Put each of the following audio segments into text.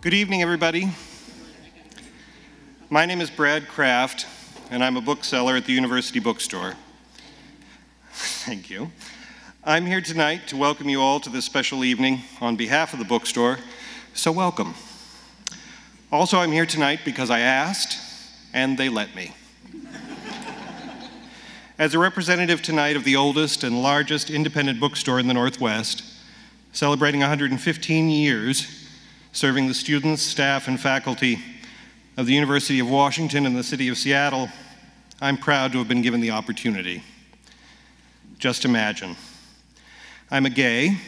Good evening, everybody. My name is Brad Kraft, and I'm a bookseller at the University Bookstore. Thank you. I'm here tonight to welcome you all to this special evening on behalf of the bookstore, so welcome. Also, I'm here tonight because I asked, and they let me. As a representative tonight of the oldest and largest independent bookstore in the Northwest, celebrating 115 years serving the students, staff, and faculty of the University of Washington and the city of Seattle, I'm proud to have been given the opportunity. Just imagine. I'm a gay,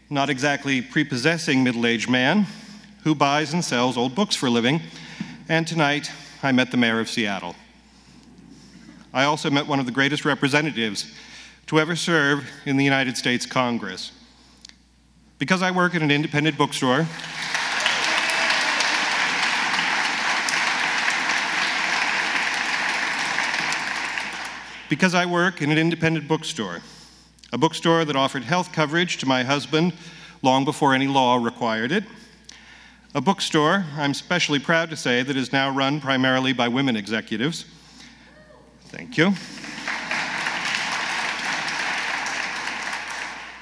not exactly prepossessing middle-aged man who buys and sells old books for a living, and tonight I met the mayor of Seattle. I also met one of the greatest representatives to ever serve in the United States Congress. Because I work at an independent bookstore, a bookstore that offered health coverage to my husband long before any law required it, a bookstore, I'm especially proud to say, that is now run primarily by women executives. Thank you.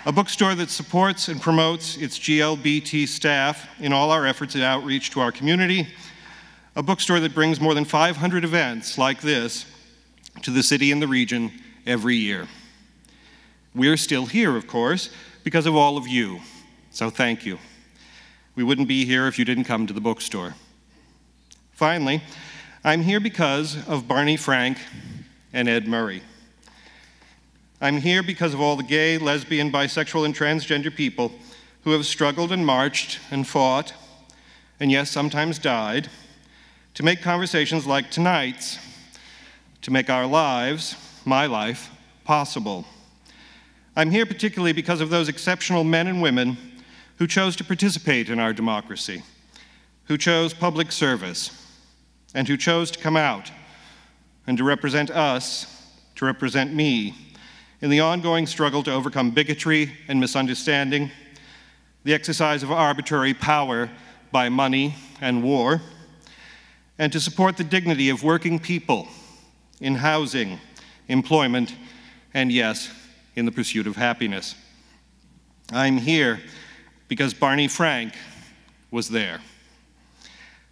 A bookstore that supports and promotes its GLBT staff in all our efforts at outreach to our community, a bookstore that brings more than 500 events like this to the city and the region every year. We're still here, of course, because of all of you, so thank you. We wouldn't be here if you didn't come to the bookstore. Finally, I'm here because of Barney Frank and Ed Murray. I'm here because of all the gay, lesbian, bisexual, and transgender people who have struggled and marched and fought, and yes, sometimes died, to make conversations like tonight's, to make our lives, my life, possible. I'm here particularly because of those exceptional men and women who chose to participate in our democracy, who chose public service, and who chose to come out and to represent us, to represent me, in the ongoing struggle to overcome bigotry and misunderstanding, the exercise of arbitrary power by money and war, and to support the dignity of working people in housing, employment, and yes, in the pursuit of happiness. I'm here because Barney Frank was there.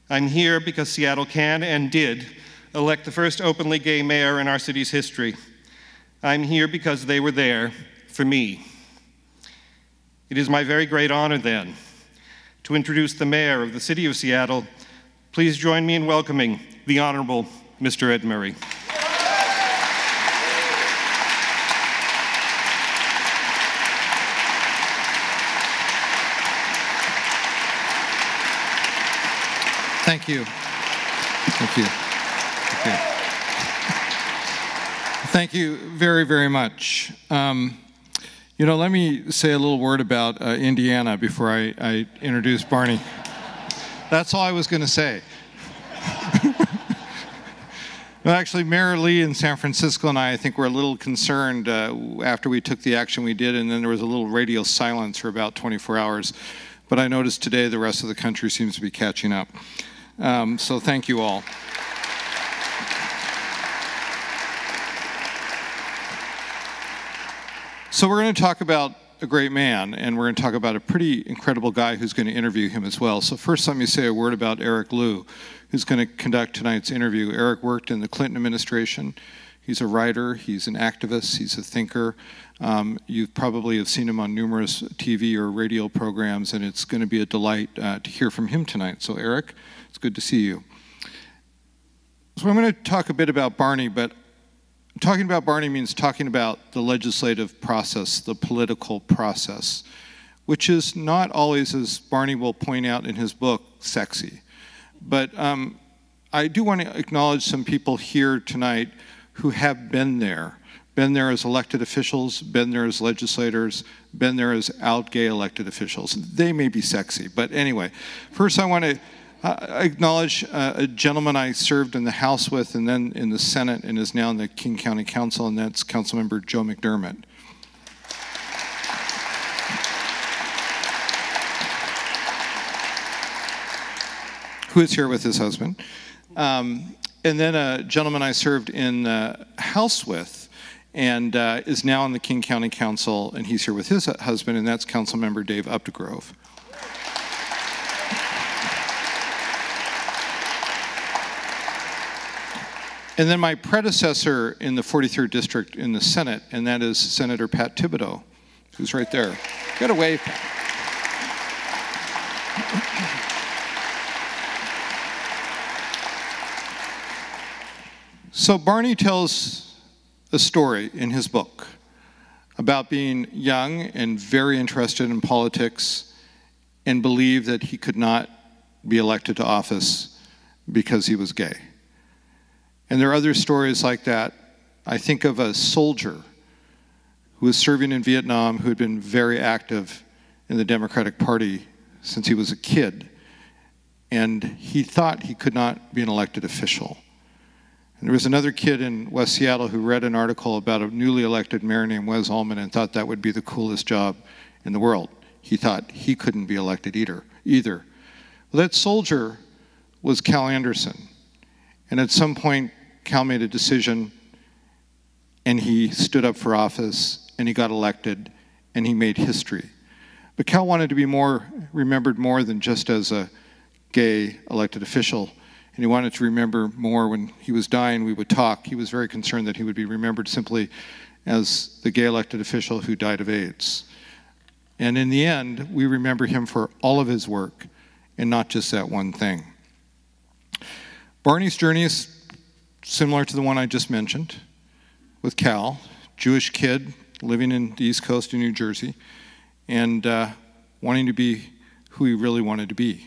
I'm here because Seattle can and did elect the first openly gay mayor in our city's history. I'm here because they were there for me. It is my very great honor, then, to introduce the mayor of the city of Seattle. Please join me in welcoming the Honorable Mr. Ed Murray. Thank you. Thank you. Okay. Thank you very, very much. You know, let me say a little word about Indiana before I introduce Barney. That's all I was going to say. No, actually, Mayor Lee in San Francisco and I think, were a little concerned after we took the action we did, and then there was a little radio silence for about 24 hours. But I noticed today the rest of the country seems to be catching up. So thank you all. So we're going to talk about a great man, and we're going to talk about a pretty incredible guy who's going to interview him as well. So first, let me say a word about Eric Liu, who's going to conduct tonight's interview. Eric worked in the Clinton administration. He's a writer, he's an activist, he's a thinker. You probably have seen him on numerous TV or radio programs, and it's going to be a delight to hear from him tonight. So Eric, it's good to see you. So I'm going to talk a bit about Barney, but talking about Barney means talking about the legislative process, the political process, which is not always, as Barney will point out in his book, sexy. But I do want to acknowledge some people here tonight who have been there as elected officials, been there as legislators, been there as out gay elected officials. They may be sexy, but anyway. First I want to acknowledge a gentleman I served in the House with and then in the Senate and is now in the King County Council, and that's Councilmember Joe McDermott. who is here with his husband. And then a gentleman I served in the House with, and is now on the King County Council, and he's here with his husband, and that's Councilmember Dave Updegrove. And then my predecessor in the 43rd District in the Senate, and that is Senator Pat Thibodeau, who's right there. Got a wave, Pat. So Barney tells a story in his book about being young and very interested in politics and believed that he could not be elected to office because he was gay. And there are other stories like that. I think of a soldier who was serving in Vietnam who had been very active in the Democratic Party since he was a kid. And he thought he could not be an elected official. And there was another kid in West Seattle who read an article about a newly elected mayor named Wes Ullman and thought that would be the coolest job in the world. He thought he couldn't be elected either. Well, that soldier was Cal Anderson. And at some point, Cal made a decision, and he stood up for office, and he got elected, and he made history. But Cal wanted to be remembered more than just as a gay elected official, and he wanted to remember more. When he was dying, we would talk. He was very concerned that he would be remembered simply as the gay elected official who died of AIDS. And in the end, we remember him for all of his work, and not just that one thing. Barney's journey is similar to the one I just mentioned with Cal, Jewish kid living in the East Coast in New Jersey, and wanting to be who he really wanted to be.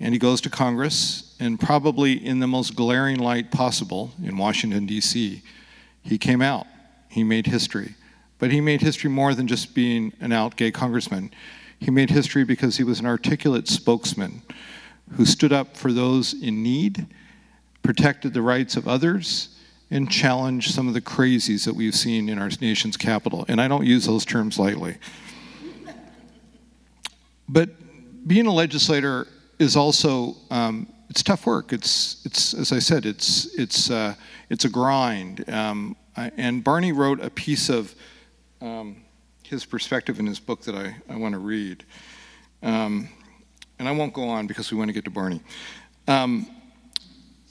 And he goes to Congress, and probably in the most glaring light possible in Washington, D.C., he came out. He made history. But he made history more than just being an out gay congressman. He made history because he was an articulate spokesman who stood up for those in need, protected the rights of others, and challenged some of the crazies that we've seen in our nation's capital. And I don't use those terms lightly. But being a legislator is also, it's tough work. It's as I said, it's a grind. And Barney wrote a piece of his perspective in his book that I want to read. And I won't go on because we want to get to Barney.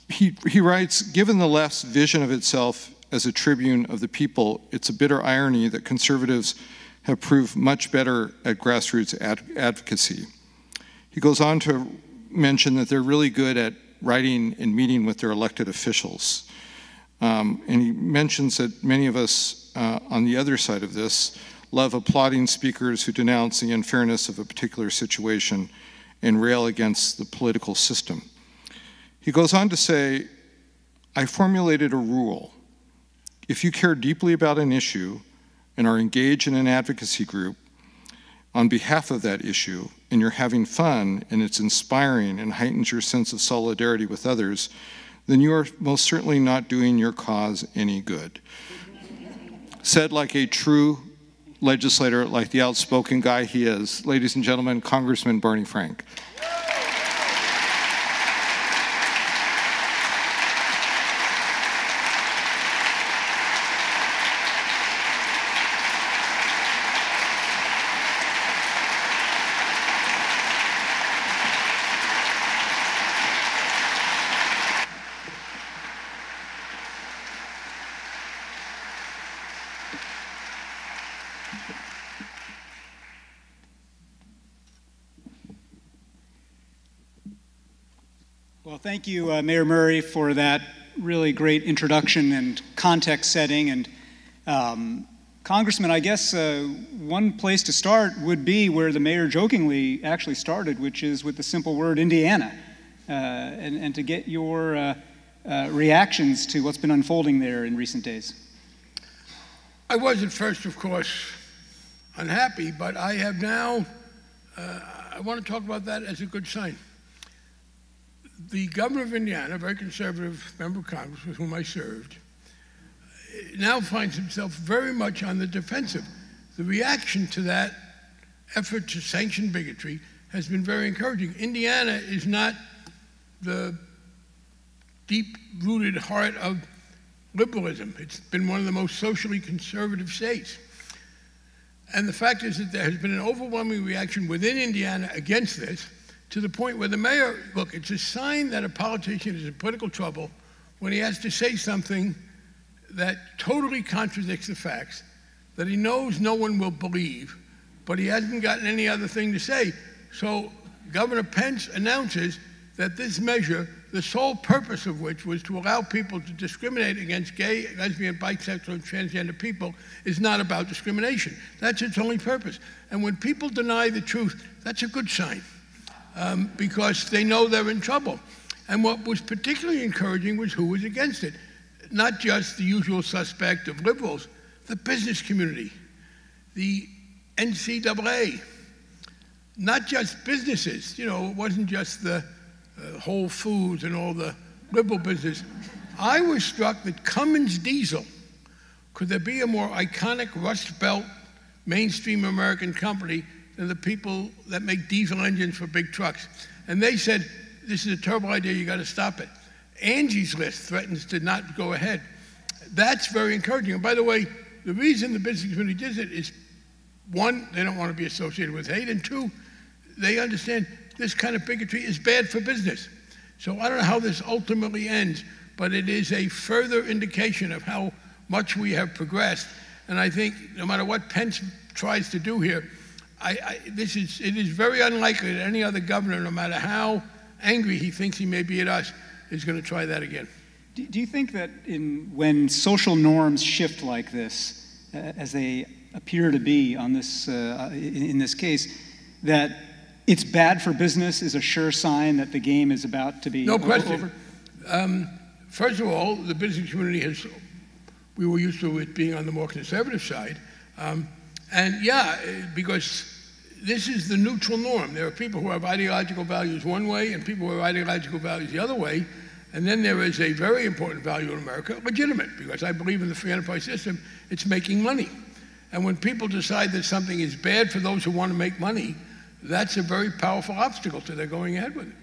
He writes, given the left's vision of itself as a tribune of the people, it's a bitter irony that conservatives have proved much better at grassroots advocacy. He goes on to mention that they're really good at writing and meeting with their elected officials. And he mentions that many of us on the other side of this love applauding speakers who denounce the unfairness of a particular situation and rail against the political system. He goes on to say, I formulated a rule. If you care deeply about an issue and are engaged in an advocacy group on behalf of that issue, and you're having fun and it's inspiring and heightens your sense of solidarity with others, then you are most certainly not doing your cause any good. Said like a true legislator, like the outspoken guy he is, ladies and gentlemen, Congressman Barney Frank. Well, thank you, Mayor Murray, for that really great introduction and context setting. And Congressman, I guess one place to start would be where the mayor jokingly actually started, which is with the simple word Indiana, and to get your reactions to what's been unfolding there in recent days. I was at first, of course, unhappy, but I have now, I want to talk about that as a good sign. The governor of Indiana, a very conservative member of Congress with whom I served, now finds himself very much on the defensive. The reaction to that effort to sanction bigotry has been very encouraging. Indiana is not the deep-rooted heart of liberalism. It's been one of the most socially conservative states. And the fact is that there has been an overwhelming reaction within Indiana against this, to the point where the mayor, look, it's a sign that a politician is in political trouble when he has to say something that totally contradicts the facts, that he knows no one will believe, but he hasn't gotten any other thing to say. So Governor Pence announces that this measure, the sole purpose of which was to allow people to discriminate against gay, lesbian, bisexual, and transgender people, is not about discrimination. That's its only purpose. And when people deny the truth, that's a good sign, because they know they're in trouble. And what was particularly encouraging was who was against it. Not just the usual suspect of liberals, the business community, the NCAA, not just businesses. You know, it wasn't just the Whole Foods and all the liberal business. I was struck that Cummins Diesel, could there be a more iconic Rust Belt mainstream American company than the people that make diesel engines for big trucks? And they said, this is a terrible idea, you got to stop it. Angie's List threatens to not go ahead. That's very encouraging. And by the way, the reason the business community does it is, one, they don't want to be associated with hate, and two, they understand this kind of bigotry is bad for business. So I don't know how this ultimately ends, but it is a further indication of how much we have progressed. And I think no matter what Pence tries to do here, it is very unlikely that any other governor, no matter how angry he thinks he may be at us, is going to try that again. Do you think that when social norms shift like this, as they appear to be on this, in this case, that it's bad for business is a sure sign that the game is about to be over? No question. First of all, the business community we were used to it being on the more conservative side. And yeah, because this is the neutral norm. There are people who have ideological values one way and people who have ideological values the other way. And then there is a very important value in America, legitimate, because I believe in the free enterprise system, it's making money. And when people decide that something is bad for those who want to make money, that's a very powerful obstacle to their going ahead with it.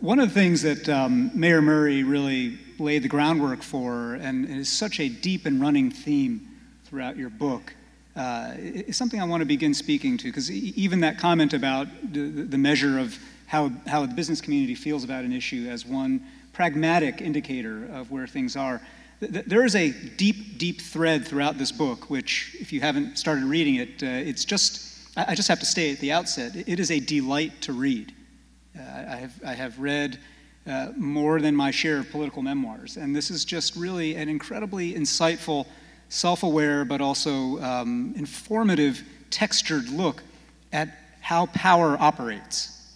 One of the things that Mayor Murray really laid the groundwork for, and is such a deep and running theme throughout your book, is something I want to begin speaking to, because even that comment about the measure of how the business community feels about an issue as one pragmatic indicator of where things are. There is a deep, deep thread throughout this book, which, if you haven't started reading it, it's just, I just have to say at the outset, it is a delight to read. I have read more than my share of political memoirs, and this is just really an incredibly insightful, self-aware, but also informative, textured look at how power operates,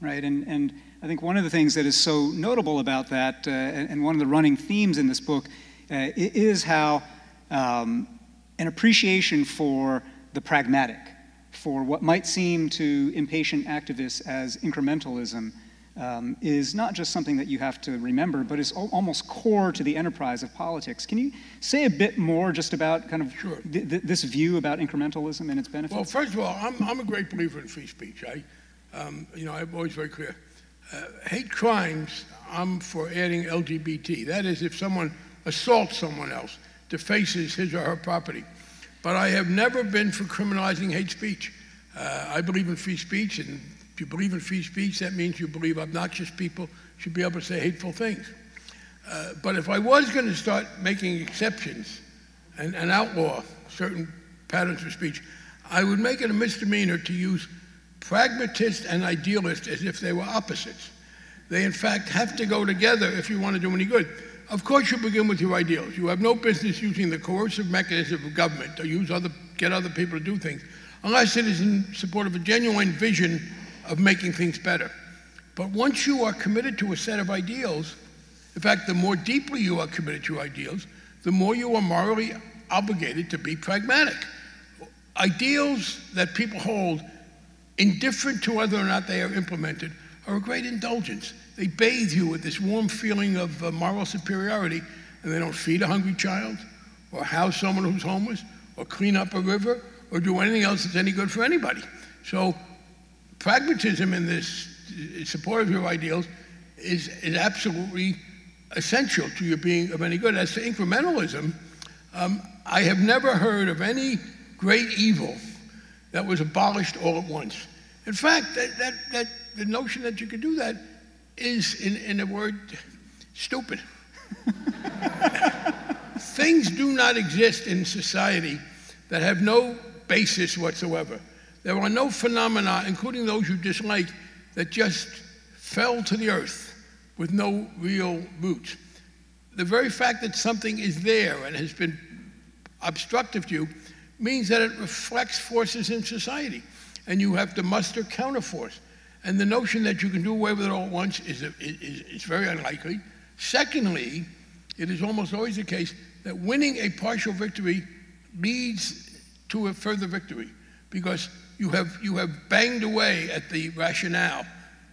right? And I think one of the things that is so notable about that, and one of the running themes in this book, is how an appreciation for the pragmatic, for what might seem to impatient activists as incrementalism, is not just something that you have to remember, but is almost core to the enterprise of politics. Can you say a bit more just about kind of Sure. This view about incrementalism and its benefits? Well, first of all, I'm a great believer in free speech. I'm always very clear. Hate crimes, I'm for adding LGBT. That is, if someone assaults someone else, defaces his or her property. But I have never been for criminalizing hate speech. I believe in free speech, and if you believe in free speech, that means you believe obnoxious people should be able to say hateful things. But if I was going to start making exceptions and outlaw certain patterns of speech, I would make it a misdemeanor to use pragmatist and idealist as if they were opposites. They, in fact, have to go together if you want to do any good. Of course, you begin with your ideals. You have no business using the coercive mechanism of government to get other people to do things, unless it is in support of a genuine vision of making things better. But once you are committed to a set of ideals, in fact, the more deeply you are committed to ideals, the more you are morally obligated to be pragmatic. Ideals that people hold, indifferent to whether or not they are implemented, are a great indulgence. They bathe you with this warm feeling of moral superiority, and they don't feed a hungry child, or house someone who's homeless, or clean up a river, or do anything else that's any good for anybody. So pragmatism in this support of your ideals is absolutely essential to your being of any good. As to incrementalism, I have never heard of any great evil that was abolished all at once. In fact, the notion that you could do that is, in a word, stupid. Things do not exist in society that have no basis whatsoever. There are no phenomena, including those you dislike, that just fell to the earth with no real roots. The very fact that something is there and has been obstructive to you means that it reflects forces in society, and you have to muster counterforce. And the notion that you can do away with it all at once is very unlikely. Secondly, it is almost always the case that winning a partial victory leads to a further victory, because you have banged away at the rationale.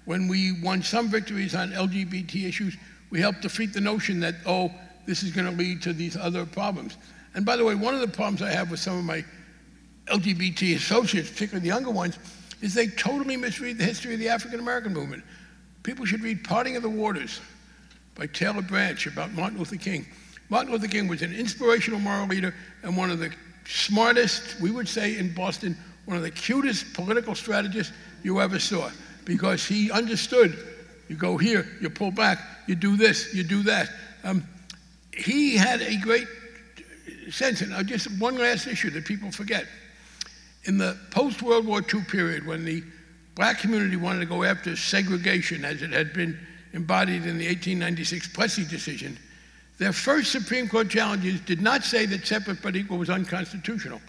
When we won some victories on LGBT issues, we helped defeat the notion that, oh, this is going to lead to these other problems. And by the way, one of the problems I have with some of my LGBT associates, particularly the younger ones, is they totally misread the history of the African American movement. People should read Parting of the Waters by Taylor Branch about Martin Luther King. Martin Luther King was an inspirational moral leader and one of the smartest, we would say in Boston, one of the cutest political strategists you ever saw, because he understood, you go here, you pull back, you do this, you do that. He had a great sense, and just one last issue that people forget. In the post-World War II period, when the black community wanted to go after segregation as it had been embodied in the 1896 Plessy decision, their first Supreme Court challenges did not say that separate but equal was unconstitutional.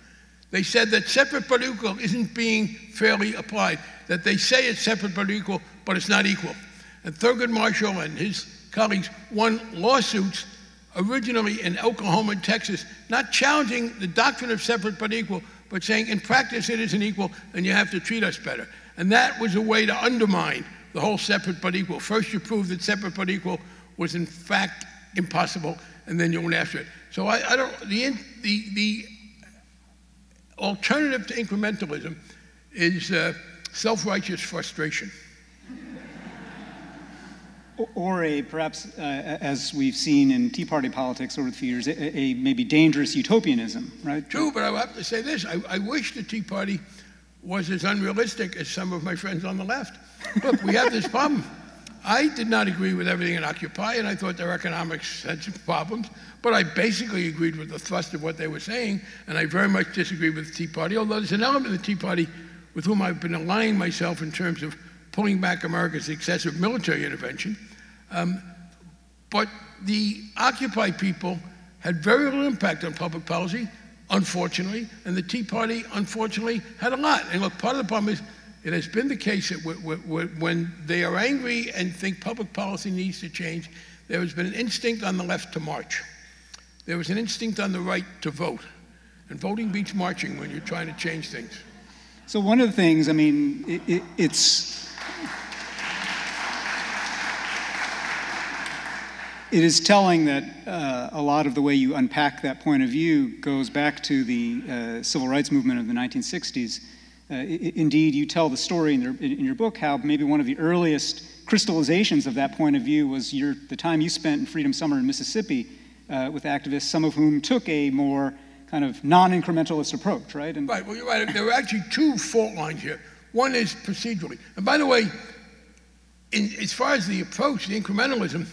They said that separate but equal isn't being fairly applied, that they say it's separate but equal, but it's not equal. And Thurgood Marshall and his colleagues won lawsuits originally in Oklahoma and Texas, not challenging the doctrine of separate but equal, but saying in practice it isn't equal and you have to treat us better. And that was a way to undermine the whole separate but equal. First you prove that separate but equal was in fact impossible, and then you went after it. So I don't, the alternative to incrementalism is self-righteous frustration. Or a, perhaps, as we've seen in Tea Party politics over the few years, a maybe dangerous utopianism, right? True, but I have to say this. I wish the Tea Party was as unrealistic as some of my friends on the left. Look, we have this problem. I did not agree with everything in Occupy, and I thought their economics had some problems, but I basically agreed with the thrust of what they were saying, and I very much disagreed with the Tea Party, although there's an element of the Tea Party with whom I've been aligning myself in terms of pulling back America's excessive military intervention. But the Occupy people had very little impact on public policy, unfortunately, and the Tea Party, unfortunately, had a lot. And look, part of the problem is it has been the case that when they are angry and think public policy needs to change, there has been an instinct on the left to march. There was an instinct on the right to vote. And voting beats marching when you're trying to change things. So one of the things, I mean, it is telling that a lot of the way you unpack that point of view goes back to the civil rights movement of the 1960s. Indeed, you tell the story in your book how maybe one of the earliest crystallizations of that point of view was the time you spent in Freedom Summer in Mississippi with activists, some of whom took a more kind of non-incrementalist approach, right? Right, well, you're right. There are actually two fault lines here. One is procedurally. And by the way, as far as the approach, the incrementalism,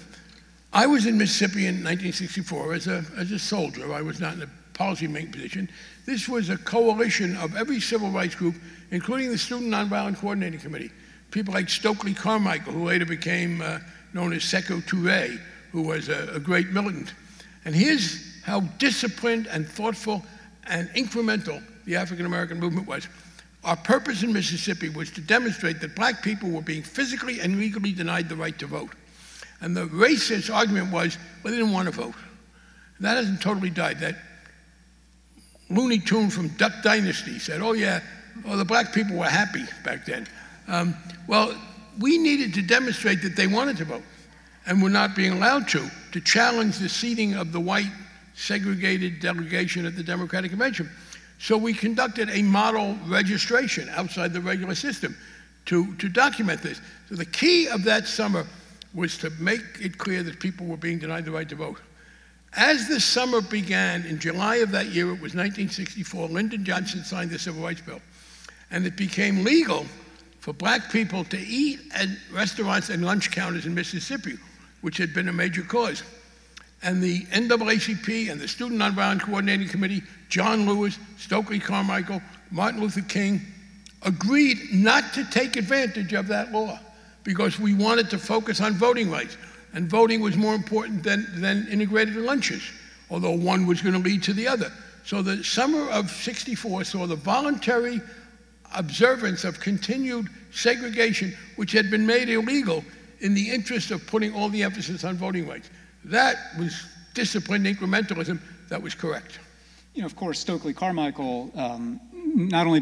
I was in Mississippi in 1964 as a soldier. I was not in a policy-making position. This was a coalition of every civil rights group, including the Student Nonviolent Coordinating Committee. People like Stokely Carmichael, who later became known as Sekou Touré, who was a great militant. And here's how disciplined and thoughtful and incremental the African-American movement was. Our purpose in Mississippi was to demonstrate that black people were being physically and legally denied the right to vote. And the racist argument was, well, they didn't want to vote. And that hasn't totally died. That Looney Tune from Duck Dynasty said, oh yeah, the black people were happy back then. Well, we needed to demonstrate that they wanted to vote and were not being allowed to challenge the seating of the white segregated delegation at the Democratic Convention. So we conducted a model registration outside the regular system to document this. So the key of that summer was to make it clear that people were being denied the right to vote. As the summer began, in July of that year, it was 1964, Lyndon Johnson signed the Civil Rights Bill. And it became legal for black people to eat at restaurants and lunch counters in Mississippi, which had been a major cause. And the NAACP and the Student Nonviolent Coordinating Committee, John Lewis, Stokely Carmichael, Martin Luther King, agreed not to take advantage of that law because we wanted to focus on voting rights. And voting was more important than integrated lunches, although one was going to lead to the other. So the summer of '64 saw the voluntary observance of continued segregation, which had been made illegal in the interest of putting all the emphasis on voting rights. That was disciplined incrementalism that was correct. You know, of course, Stokely Carmichael not only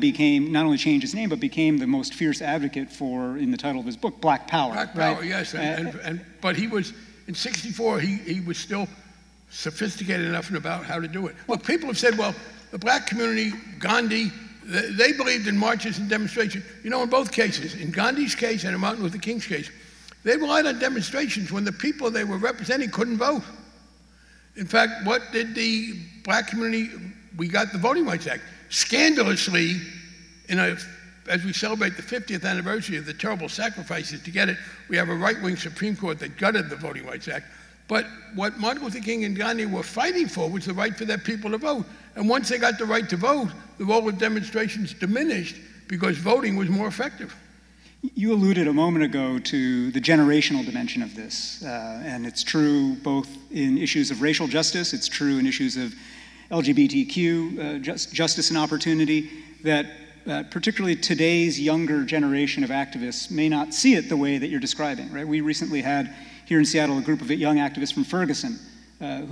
changed his name, but became the most fierce advocate for, in the title of his book, Black Power. Black Power, right? Yes. But he was, in '64, he was still sophisticated enough about how to do it. Well, people have said, well, the black community, Gandhi, they believed in marches and demonstrations. You know, in both cases, in Gandhi's case and in Martin Luther King's case, they relied on demonstrations when the people they were representing couldn't vote. In fact, what did the black community, we got the Voting Rights Act. Scandalously, as we celebrate the 50th anniversary of the terrible sacrifices to get it, we have a right-wing Supreme Court that gutted the Voting Rights Act. But what Martin Luther King and Gandhi were fighting for was the right for their people to vote. And once they got the right to vote, the role of demonstrations diminished because voting was more effective. You alluded a moment ago to the generational dimension of this, and it's true both in issues of racial justice, it's true in issues of LGBTQ justice and opportunity, that particularly today's younger generation of activists may not see it the way that you're describing, right? We recently had here in Seattle a group of young activists from Ferguson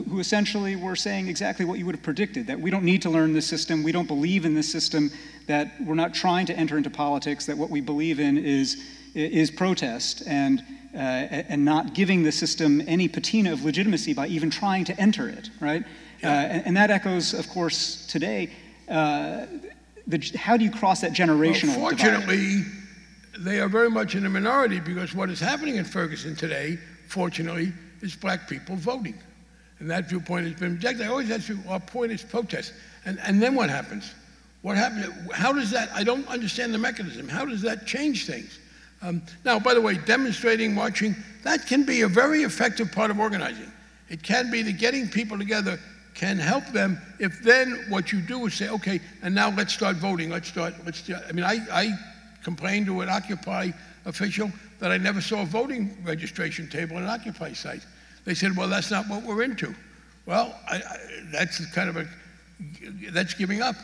who essentially were saying exactly what you would have predicted, that we don't need to learn this system, we don't believe in this system, that we're not trying to enter into politics, that what we believe in is protest and not giving the system any patina of legitimacy by even trying to enter it, right? Yeah. And that echoes, of course, today. How do you cross that generational divide? Fortunately, they are very much in a minority because what is happening in Ferguson today, fortunately, is black people voting. And that viewpoint has been rejected. I always ask you, our point is protest. And then what happens? What happens? How does that, I don't understand the mechanism. How does that change things? Now, by the way, demonstrating, marching, that can be a very effective part of organizing. It can be that getting people together can help them if then what you do is say, okay, and now let's start voting. I mean, I complained to an Occupy official that I never saw a voting registration table at an Occupy site. They said, well, that's not what we're into. Well, that's kind of that's giving up.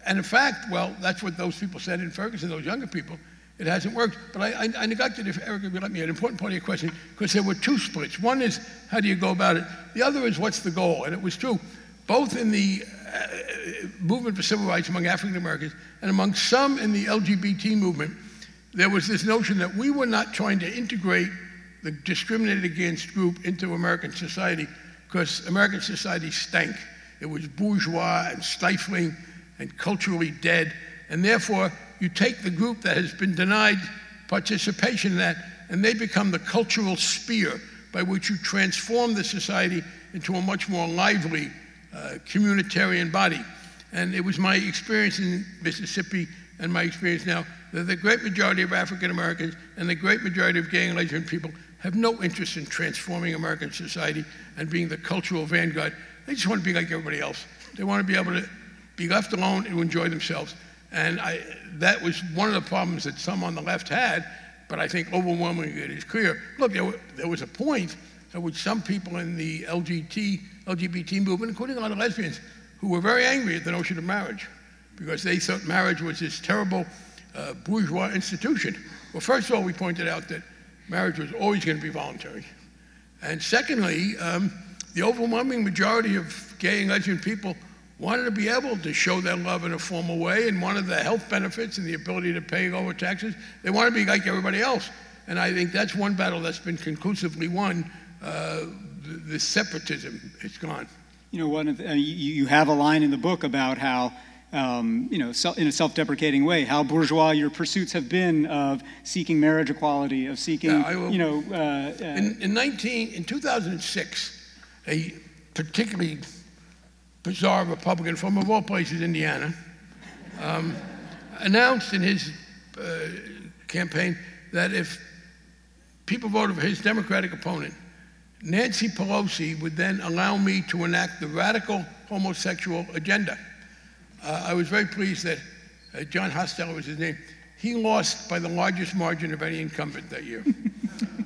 And in fact, well, that's what those people said in Ferguson, those younger people. It hasn't worked. But I neglected, if Eric would let me, an important part of your question, because there were two splits. One is, how do you go about it? The other is, what's the goal? And it was true, both in the movement for civil rights among African Americans and among some in the LGBT movement, there was this notion that we were not trying to integrate the discriminated against group into American society because American society stank. It was bourgeois and stifling and culturally dead, and therefore you take the group that has been denied participation in that, and they become the cultural spear by which you transform the society into a much more lively communitarian body. And it was my experience in Mississippi and my experience now that the great majority of African Americans and the great majority of gay and lesbian people have no interest in transforming American society and being the cultural vanguard. They just want to be like everybody else. They want to be able to be left alone and enjoy themselves. And that was one of the problems that some on the left had, but I think overwhelmingly it is clear. Look, there was a point at which some people in the LGBT movement, including a lot of lesbians, who were very angry at the notion of marriage because they thought marriage was this terrible bourgeois institution. Well, first of all, we pointed out that marriage was always going to be voluntary. And secondly, the overwhelming majority of gay and lesbian people wanted to be able to show their love in a formal way and wanted the health benefits and the ability to pay lower taxes. They want to be like everybody else. And I think that's one battle that's been conclusively won. The separatism is gone. You know, you have a line in the book about how you know, in a self-deprecating way, how bourgeois your pursuits have been of seeking marriage equality, of seeking, you know... In 2006, a particularly bizarre Republican from, of all places, Indiana, announced in his campaign that if people voted for his Democratic opponent, Nancy Pelosi would then allow me to enact the radical homosexual agenda. I was very pleased that John Hosteller was his name. He lost by the largest margin of any incumbent that year.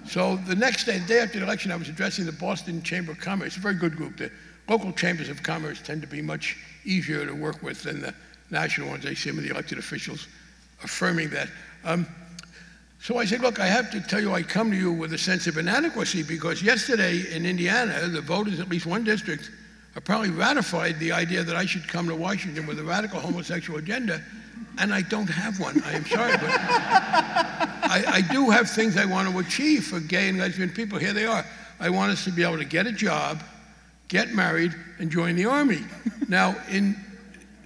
So the next day, the day after the election, I was addressing the Boston Chamber of Commerce, a very good group. The local chambers of commerce tend to be much easier to work with than the national ones. I see some of the elected officials affirming that. So I said, look, I have to tell you, I come to you with a sense of inadequacy because yesterday in Indiana, the voters, at least one district, apparently ratified the idea that I should come to Washington with a radical homosexual agenda, and I don't have one. I am sorry, but I do have things I want to achieve for gay and lesbian people. Here they are. I want us to be able to get a job, get married, and join the army. Now, in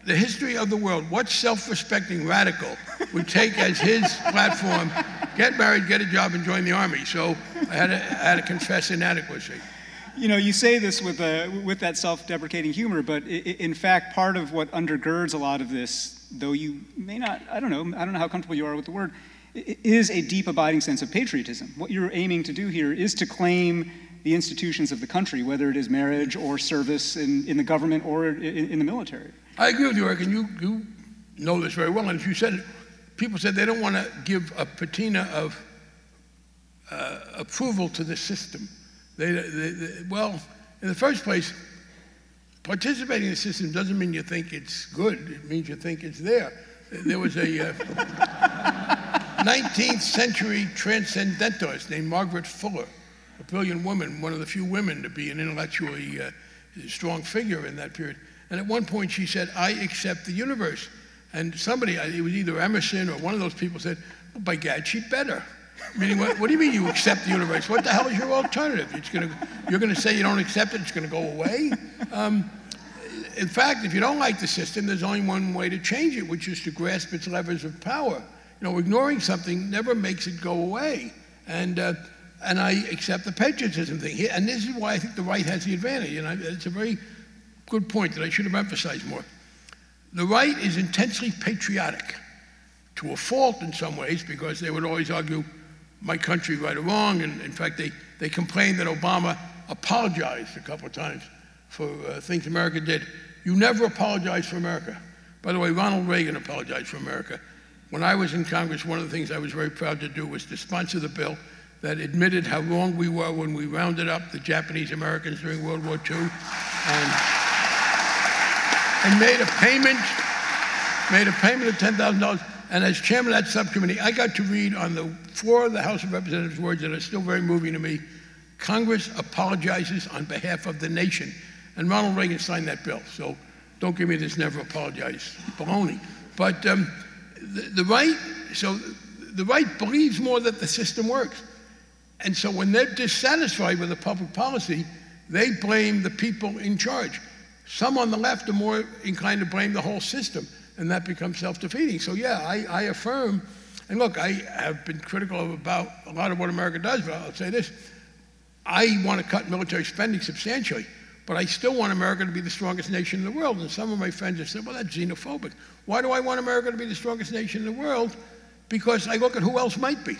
the history of the world, what self-respecting radical would take as his platform, get married, get a job, and join the army? So I had to confess inadequacy. You know, you say this with that self-deprecating humor, but in fact, part of what undergirds a lot of this, though you may not, I don't know how comfortable you are with the word, is a deep abiding sense of patriotism. What you're aiming to do here is to claim the institutions of the country, whether it is marriage or service in the government or in the military. I agree with you, Eric, and you know this very well. And as you said, people said they don't want to give a patina of approval to the system. Well, in the first place, participating in the system doesn't mean you think it's good. It means you think it's there. There was a 19th century transcendentalist named Margaret Fuller, a brilliant woman, one of the few women to be an intellectually strong figure in that period. And at one point she said, I accept the universe. And somebody, it was either Emerson or one of those people said, well, by gad, she'd better. Meaning, what do you mean you accept the universe? What the hell is your alternative? You're going to say you don't accept it, it's going to go away? In fact, if you don't like the system, there's only one way to change it, which is to grasp its levers of power. You know, ignoring something never makes it go away. And I accept the patriotism thing. And this is why I think the right has the advantage. And it's a very good point that I should have emphasized more. The right is intensely patriotic, to a fault in some ways, because they would always argue my country right or wrong, and in fact they complained that Obama apologized a couple of times for things America did. You never apologize for America. By the way, Ronald Reagan apologized for America. When I was in Congress, one of the things I was very proud to do was to sponsor the bill that admitted how wrong we were when we rounded up the Japanese Americans during World War II and made a payment of $10,000. And as chairman of that subcommittee, I got to read on the floor of the House of Representatives words that are still very moving to me. Congress apologizes on behalf of the nation. And Ronald Reagan signed that bill. So don't give me this never apologize baloney. But the right believes more that the system works. And so when they're dissatisfied with the public policy, they blame the people in charge. Some on the left are more inclined to blame the whole system, and that becomes self-defeating. So yeah, I affirm, and look, I have been critical about a lot of what America does, but I'll say this, I want to cut military spending substantially, but I still want America to be the strongest nation in the world. And some of my friends have said, well, that's xenophobic. Why do I want America to be the strongest nation in the world? Because I look at who else might be.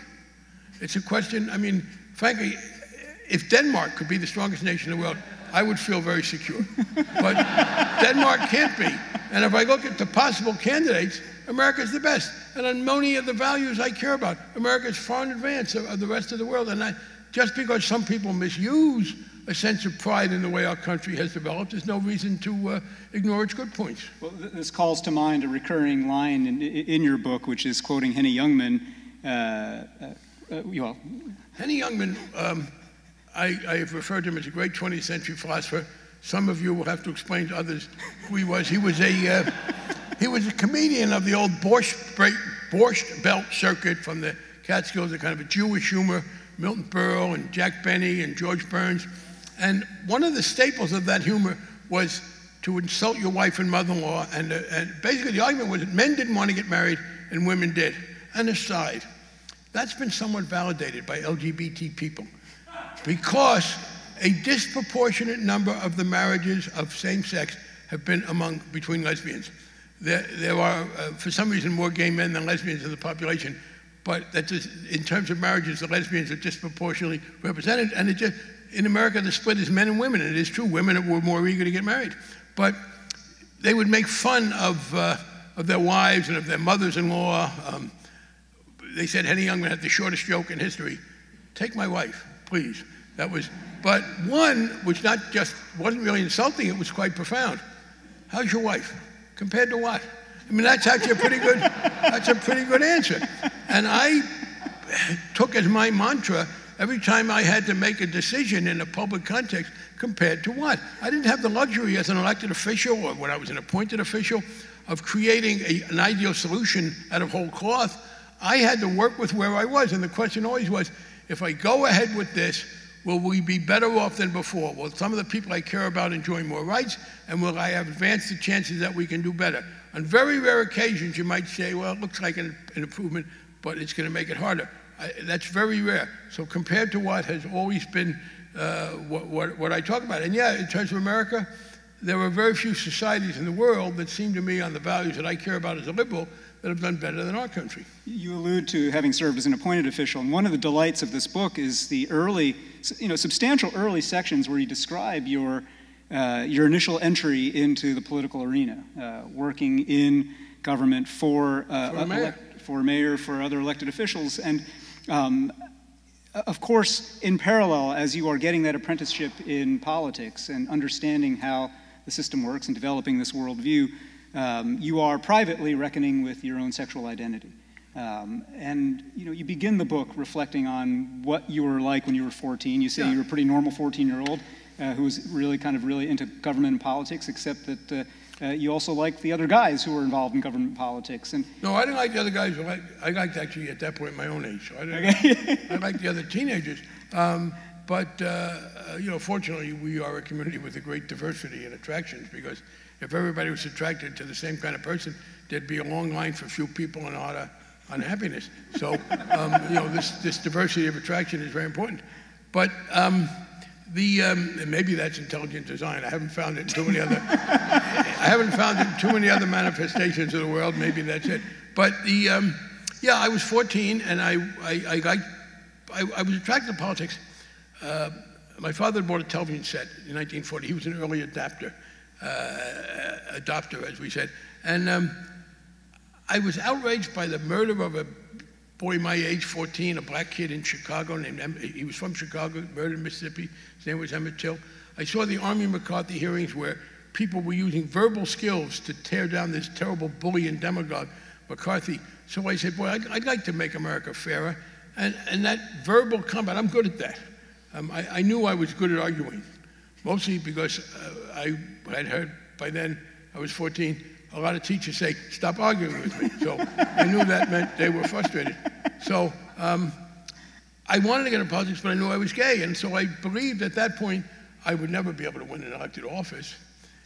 It's a question, I mean, frankly, if Denmark could be the strongest nation in the world, I would feel very secure. But Denmark can't be. And if I look at the possible candidates, America's the best. And on many of the values I care about, America's far in advance of the rest of the world. And just because some people misuse a sense of pride in the way our country has developed, there's no reason to ignore its good points. Well, this calls to mind a recurring line in your book, which is quoting Henny Youngman. Henny Youngman, I have referred to him as a great 20th century philosopher. Some of you will have to explain to others who he was. He was a comedian of the old Borscht Belt circuit from the Catskills, a kind of a Jewish humor, Milton Berle and Jack Benny and George Burns. And one of the staples of that humor was to insult your wife and mother-in-law, and basically the argument was that men didn't want to get married and women did. And aside, that's been somewhat validated by LGBT people, because a disproportionate number of the marriages of same-sex have been between lesbians. There are, for some reason, more gay men than lesbians in the population, but that's just, in terms of marriages, the lesbians are disproportionately represented, and it just, in America, the split is men and women, and it is true, women were more eager to get married. But they would make fun of their wives and of their mothers-in-law. They said Henny Youngman had the shortest joke in history. Take my wife, please. That was, but one which wasn't really insulting, it was quite profound. How's your wife? Compared to what? I mean, that's actually a pretty good, that's a pretty good answer. And I took as my mantra every time I had to make a decision in a public context, compared to what? I didn't have the luxury as an elected official, or when I was an appointed official, of creating an ideal solution out of whole cloth. I had to work with where I was, and the question always was, if I go ahead with this, will we be better off than before? Will some of the people I care about enjoy more rights, and will I have advanced the chances that we can do better? On very rare occasions, you might say, well, it looks like an improvement, but it's going to make it harder. That's very rare. So compared to what has always been what I talk about. And yeah, in terms of America, there are very few societies in the world that seem to me, on the values that I care about as a liberal, that have done better than our country. You allude to having served as an appointed official, and one of the delights of this book is the early, substantial early sections where you describe your initial entry into the political arena, working in government for mayor, for other elected officials, and of course, in parallel, as you are getting that apprenticeship in politics and understanding how the system works and developing this worldview, you are privately reckoning with your own sexual identity. And you begin the book reflecting on what you were like when you were 14. You say you were a pretty normal 14-year-old who was really into government and politics, except that you also liked the other guys who were involved in government politics. And no, I didn't like the other guys. I liked actually at that point my own age. So I liked the other teenagers. But fortunately, we are a community with a great diversity and attractions, because if everybody was attracted to the same kind of person, there'd be a long line for few people and a lot of unhappiness. So, this diversity of attraction is very important. But maybe that's intelligent design. I haven't found it in too many other. I haven't found it in too many other manifestations of the world. Maybe that's it. But I was 14, and I was attracted to politics. My father bought a television set in 1940. He was an early adopter, as we said. And I was outraged by the murder of a boy my age, 14, a black kid in Chicago named he was from Chicago, murdered in Mississippi. His name was Emmett Till. I saw the Army McCarthy hearings where people were using verbal skills to tear down this terrible bully and demagogue, McCarthy. So I said, boy, I'd like to make America fairer. And that verbal combat, I'm good at that. I knew I was good at arguing, mostly because I had heard by then, I was 14, a lot of teachers say, stop arguing with me. So I knew that meant they were frustrated. So I wanted to get into politics, but I knew I was gay. And so I believed at that point I would never be able to win an elected office.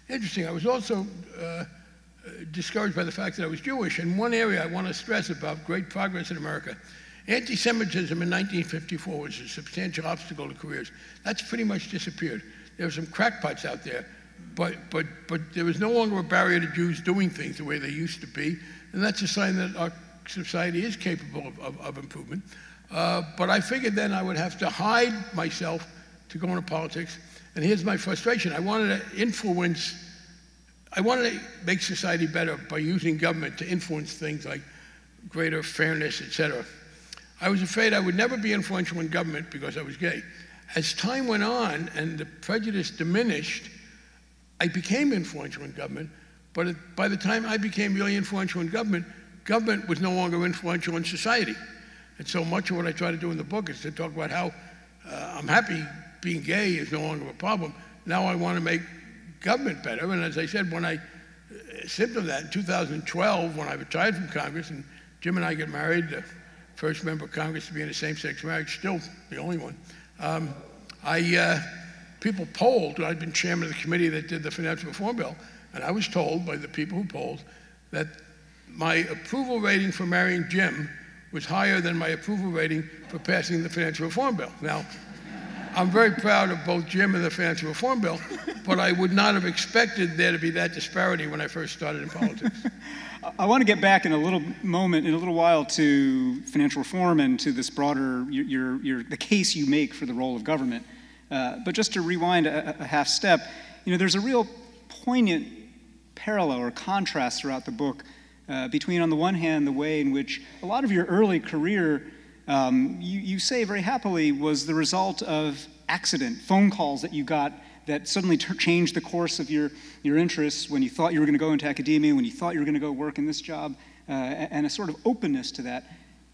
Interesting, I was also discouraged by the fact that I was Jewish. And one area I want to stress about great progress in America, anti-Semitism in 1954 was a substantial obstacle to careers. That's pretty much disappeared. There were some crackpots out there, but there was no longer a barrier to Jews doing things the way they used to be, and that's a sign that our society is capable of improvement. But I figured then I would have to hide myself to go into politics, and here's my frustration. I wanted to make society better by using government to influence things like greater fairness, etc. I was afraid I would never be influential in government because I was gay. As time went on and the prejudice diminished, I became influential in government, but by the time I became really influential in government, government was no longer influential in society. And so much of what I try to do in the book is to talk about how I'm happy being gay is no longer a problem. Now I want to make government better. And as I said, when I symptom that in 2012, when I retired from Congress, and Jim and I get married, the first member of Congress to be in a same-sex marriage, still the only one. people polled. I'd been chairman of the committee that did the financial reform bill, and I was told by the people who polled that my approval rating for marrying Jim was higher than my approval rating for passing the financial reform bill. Now, I'm very proud of both Jim and the financial reform bill, but I would not have expected there to be that disparity when I first started in politics. I want to get back in a little while to financial reform and to this broader, the case you make for the role of government. But just to rewind a half step, there's a real poignant parallel or contrast throughout the book between, on the one hand, the way in which a lot of your early career, you say very happily, was the result of accident, phone calls that you got that suddenly changed the course of your interests when you thought you were going to go into academia, when you thought you were going to go work in this job, and a sort of openness to that,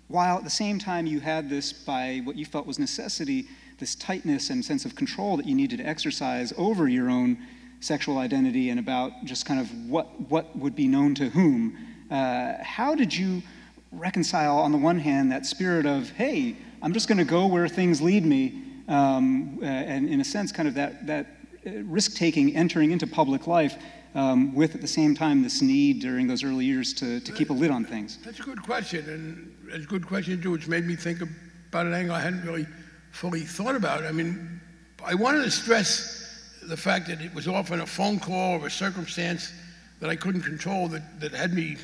while at the same time you had this, by what you felt was necessity, this tightness and sense of control that you needed to exercise over your own sexual identity and about just kind of what would be known to whom. How did you reconcile, on the one hand, that spirit of, hey, I'm just going to go where things lead me, and in a sense, kind of that risk-taking, entering into public life, with at the same time this need during those early years to keep a lid on things? That's a good question, and it's a good question too, which made me think about an angle I hadn't really fully thought about. I mean, I wanted to stress the fact that it was often a phone call or a circumstance that I couldn't control that had me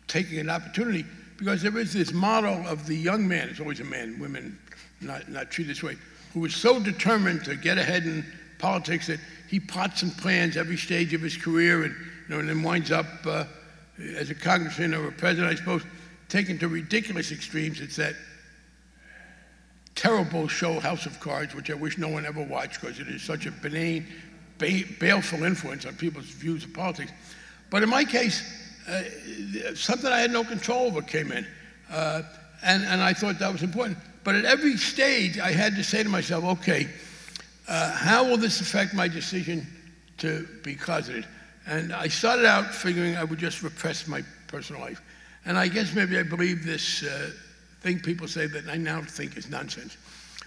taking an opportunity, because there is this model of the young man, it's always a man, women not treated this way, who was so determined to get ahead in politics that he plots and plans every stage of his career, and then winds up as a congressman or a president, I suppose, taken to ridiculous extremes. It's that terrible show House of Cards, which I wish no one ever watched because it is such a benign, baleful influence on people's views of politics. But in my case, something I had no control over came in, and I thought that was important. But at every stage, I had to say to myself, okay, how will this affect my decision to be closeted? And I started out figuring I would just repress my personal life. And I guess maybe I believe this thing people say that I now think is nonsense.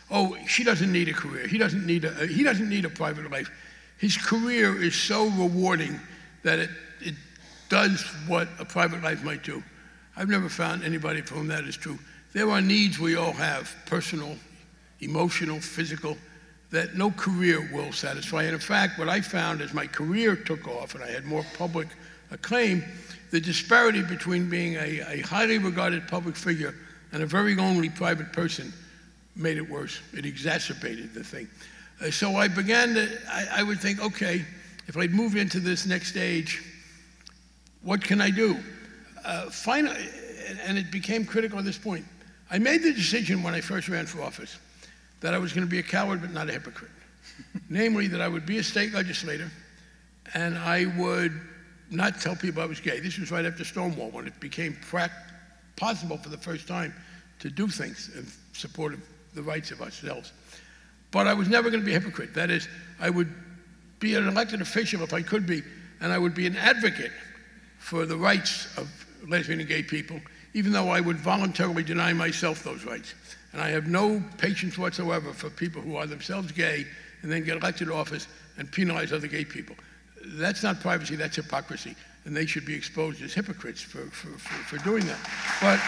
Oh, she doesn't need a career. He doesn't need a private life. His career is so rewarding that it does what a private life might do. I've never found anybody for whom that is true. There are needs we all have, personal, emotional, physical, that no career will satisfy. And in fact, what I found as my career took off and I had more public acclaim, the disparity between being a highly regarded public figure and a very lonely private person made it worse. It exacerbated the thing. So I began to, I would think, okay, if I'd move into this next stage, what can I do? Finally, and it became critical at this point, I made the decision when I first ran for office that I was going to be a coward but not a hypocrite. Namely, that I would be a state legislator and I would not tell people I was gay. This was right after Stonewall, when it became possible for the first time to do things in support of the rights of ourselves. But I was never going to be a hypocrite. That is, I would be an elected official if I could be, and I would be an advocate for the rights of lesbian and gay people, even though I would voluntarily deny myself those rights. And I have no patience whatsoever for people who are themselves gay and then get elected to office and penalize other gay people. That's not privacy, that's hypocrisy. And they should be exposed as hypocrites for doing that. But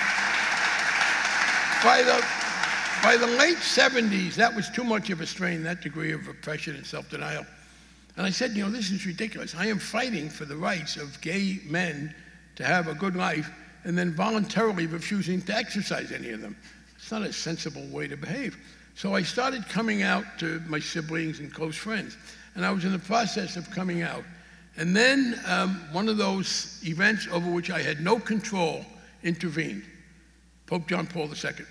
by the late 70s, that was too much of a strain, that degree of repression and self-denial. And I said, this is ridiculous. I am fighting for the rights of gay men to have a good life and then voluntarily refusing to exercise any of them. It's not a sensible way to behave. So I started coming out to my siblings and close friends. And I was in the process of coming out. And then one of those events over which I had no control intervened. Pope John Paul II.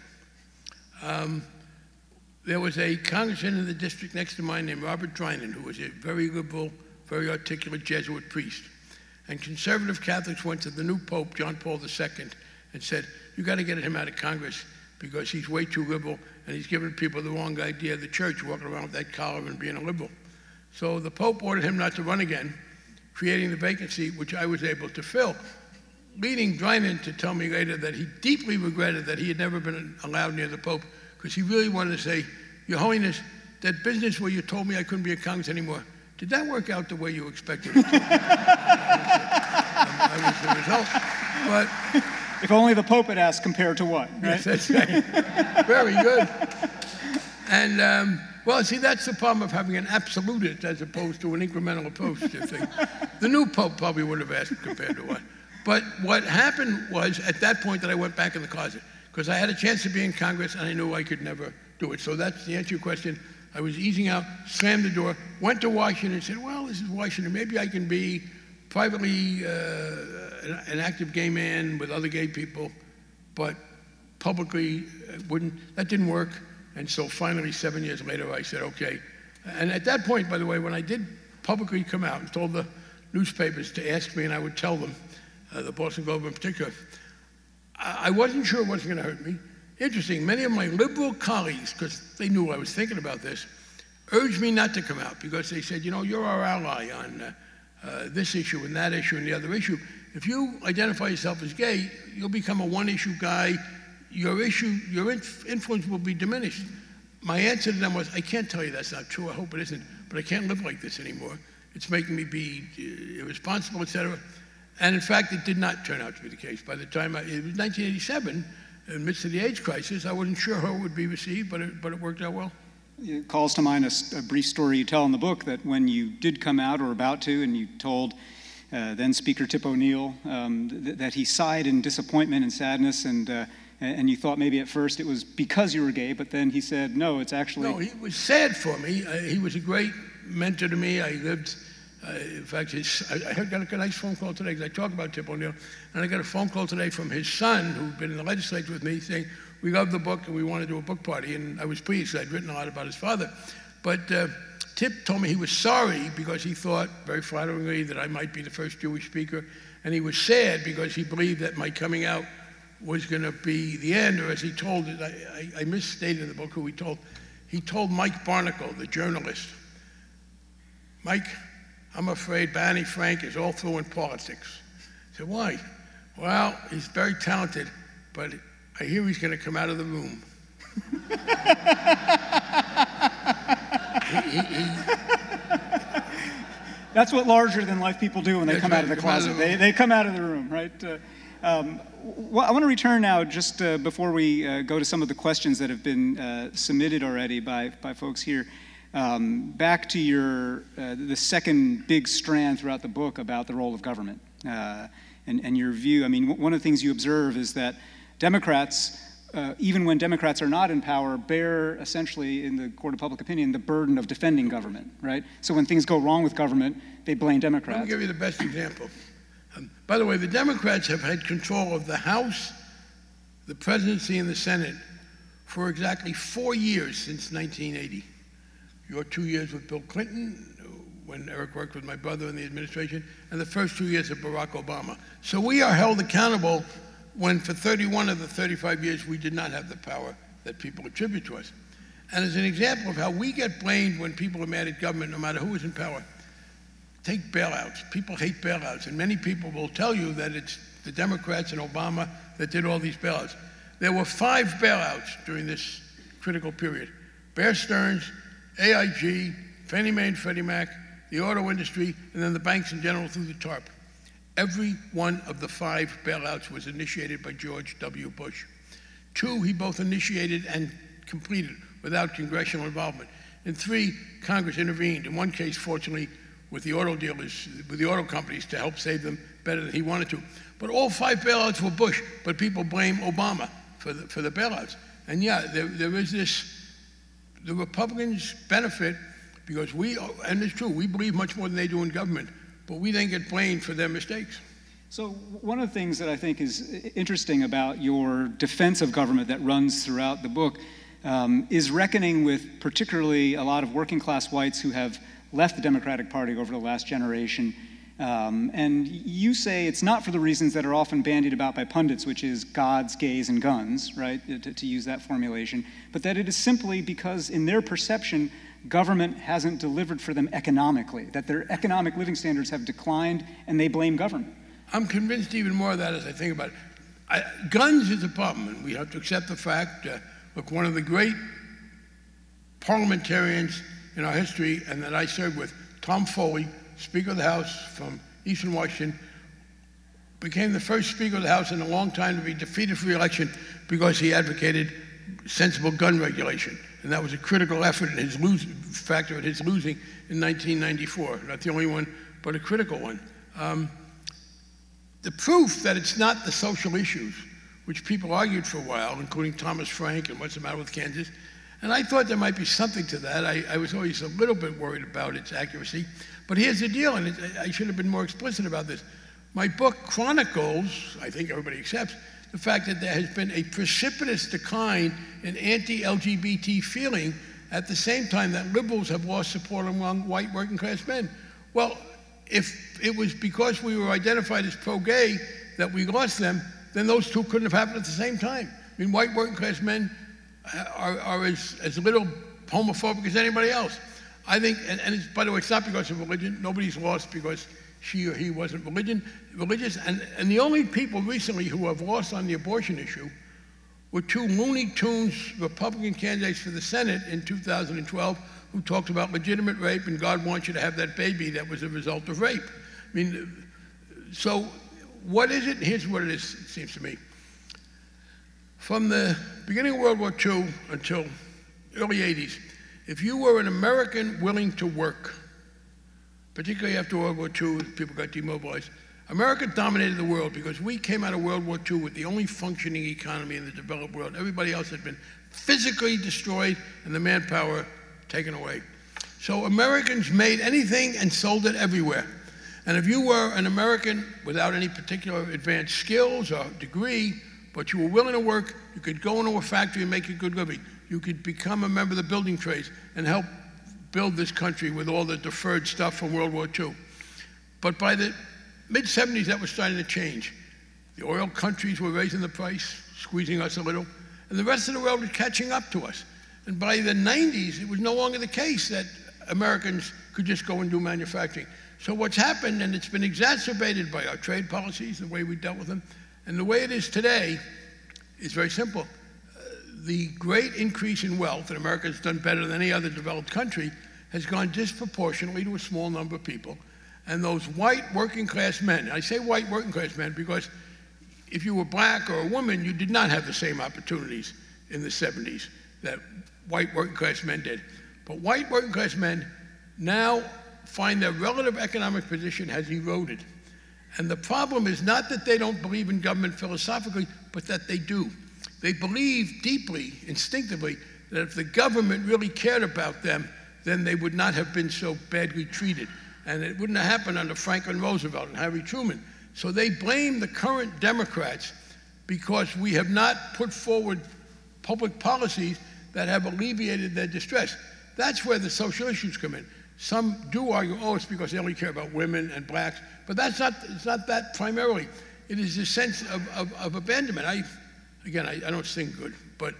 There was a congressman in the district next to mine named Robert Drinan, who was a very liberal, very articulate Jesuit priest. And conservative Catholics went to the new Pope, John Paul II, and said, you got to get him out of Congress because he's way too liberal and he's giving people the wrong idea of the church, walking around with that collar and being a liberal. So the Pope ordered him not to run again, creating the vacancy which I was able to fill, leading Drinan to tell me later that he deeply regretted that he had never been allowed near the Pope, because he really wanted to say, Your Holiness, that business where you told me I couldn't be a congressman anymore, did that work out the way you expected it to? I was the result. But if only the Pope had asked, compared to what, right? Yes, that's right. Very good. And, well, see, that's the problem of having an absolutist as opposed to an incremental approach to things. The new Pope probably would have asked compared to what. But what happened was, at that point, that I went back in the closet, because I had a chance to be in Congress, and I knew I could never do it. So that's the answer to your question. I was easing out, slammed the door, went to Washington, and said, well, this is Washington. Maybe I can be privately an active gay man with other gay people, but publicly wouldn't. That didn't work. And so finally, 7 years later, I said, okay. And at that point, by the way, when I did publicly come out and told the newspapers to ask me, and I would tell them, the Boston Globe in particular, I wasn't sure it wasn't going to hurt me. Interesting, many of my liberal colleagues, because they knew I was thinking about this, urged me not to come out because they said, you know, you're our ally on this issue and that issue and the other issue. If you identify yourself as gay, you'll become a one-issue guy. Your influence will be diminished. My answer to them was, I can't tell you that's not true. I hope it isn't, but I can't live like this anymore. It's making me be irresponsible, etc. And in fact, it did not turn out to be the case. By the time it was 1987, in the midst of the AIDS crisis, I wasn't sure how it would be received, but it worked out well. It calls to mind a brief story you tell in the book that when you did come out or about to, and you told then Speaker Tip O'Neill that he sighed in disappointment and sadness, and you thought maybe at first it was because you were gay, but then he said, no, it's actually... No, he was sad for me. He was a great mentor to me. I lived, in fact, I got a nice phone call today, because I talk about Tip O'Neill, and I got a phone call today from his son, who'd been in the legislature with me, saying, we love the book and we want to do a book party. And I was pleased, I'd written a lot about his father. But Tip told me he was sorry because he thought, very flatteringly, that I might be the first Jewish speaker. And he was sad because he believed that my coming out was going to be the end, or as he told it, I misstated in the book who he told. He told Mike Barnacle, the journalist, Mike, I'm afraid Barney Frank is all through in politics. I said, why? Well, he's very talented, but I hear he's going to come out of the room. That's what larger-than-life people do when they come out of the closet. They come out of the room, right? Well, I want to return now, just before we go to some of the questions that have been submitted already by folks here, back to the second big strand throughout the book about the role of government and your view. I mean, one of the things you observe is that Democrats, even when Democrats are not in power, bear essentially, in the court of public opinion, the burden of defending government, right? So when things go wrong with government, they blame Democrats. Let me give you the best example. By the way, the Democrats have had control of the House, the presidency, and the Senate for exactly 4 years since 1980. Your 2 years with Bill Clinton, when Eric worked with my brother in the administration, and the first 2 years of Barack Obama. So we are held accountable when for 31 of the 35 years we did not have the power that people attribute to us. And as an example of how we get blamed when people are mad at government, no matter who is in power, take bailouts. People hate bailouts, and many people will tell you that it's the Democrats and Obama that did all these bailouts. There were 5 bailouts during this critical period. Bear Stearns, AIG, Fannie Mae and Freddie Mac, the auto industry, and then the banks in general through the TARP. Every one of the 5 bailouts was initiated by George W. Bush. 2, he both initiated and completed without congressional involvement. In 3, Congress intervened. In one case, fortunately, with the auto dealers, with the auto companies to help save them better than he wanted to. But all 5 bailouts were Bush, but people blame Obama for the bailouts. And yeah, there is this, the Republicans benefit because and it's true, we believe much more than they do in government, but we then get blamed for their mistakes. So one of the things that I think is interesting about your defense of government that runs throughout the book is reckoning with particularly a lot of working class whites who have left the Democratic Party over the last generation. And you say it's not for the reasons that are often bandied about by pundits, which is gods, gays, and guns, right, to use that formulation, but that it is simply because in their perception, government hasn't delivered for them economically, that their economic living standards have declined and they blame government. I'm convinced even more of that as I think about it. Guns is a problem, and we have to accept the fact, look, one of the great parliamentarians in our history, and that I served with. Tom Foley, Speaker of the House from Eastern Washington, became the first Speaker of the House in a long time to be defeated for re-election because he advocated sensible gun regulation. And that was a critical effort in his factor in his losing in 1994. Not the only one, but a critical one. The proof that it's not the social issues, which people argued for a while, including Thomas Frank and what's the matter with Kansas, and I thought there might be something to that. I was always a little bit worried about its accuracy. But here's the deal, and I should have been more explicit about this. My book chronicles, I think everybody accepts, the fact that there has been a precipitous decline in anti-LGBT feeling at the same time that liberals have lost support among white working class men. Well, if it was because we were identified as pro-gay that we lost them, then those two couldn't have happened at the same time. I mean, white working class men are as little homophobic as anybody else. I think, and it's, by the way, it's not because of religion. Nobody's lost because she or he wasn't religious. And the only people recently who have lost on the abortion issue were two Looney Tunes Republican candidates for the Senate in 2012 who talked about legitimate rape and God wants you to have that baby that was a result of rape. I mean, so what is it? Here's what it is, it seems to me. From the beginning of World War II until early 80s, if you were an American willing to work, particularly after World War II, people got demobilized, America dominated the world because we came out of World War II with the only functioning economy in the developed world. Everybody else had been physically destroyed and the manpower taken away. So Americans made anything and sold it everywhere. And if you were an American without any particular advanced skills or degree, but you were willing to work, you could go into a factory and make a good living. You could become a member of the building trades and help build this country with all the deferred stuff from World War II. But by the mid-70s, that was starting to change. The oil countries were raising the price, squeezing us a little, and the rest of the world was catching up to us. And by the 90s, it was no longer the case that Americans could just go and do manufacturing. So what's happened, and it's been exacerbated by our trade policies, the way we dealt with them, and the way it is today is very simple. The great increase in wealth, and America has done better than any other developed country, has gone disproportionately to a small number of people. And those white working class men, I say white working class men because if you were black or a woman, you did not have the same opportunities in the 70s that white working class men did. But white working class men now find their relative economic position has eroded. And the problem is not that they don't believe in government philosophically, but that they do. They believe deeply, instinctively, that if the government really cared about them, then they would not have been so badly treated. And it wouldn't have happened under Franklin Roosevelt and Harry Truman. So they blame the current Democrats because we have not put forward public policies that have alleviated their distress. That's where the social issues come in. Some do argue, oh, it's because they only care about women and blacks, but it's not that primarily. It is a sense of abandonment. Again, I don't sing good, but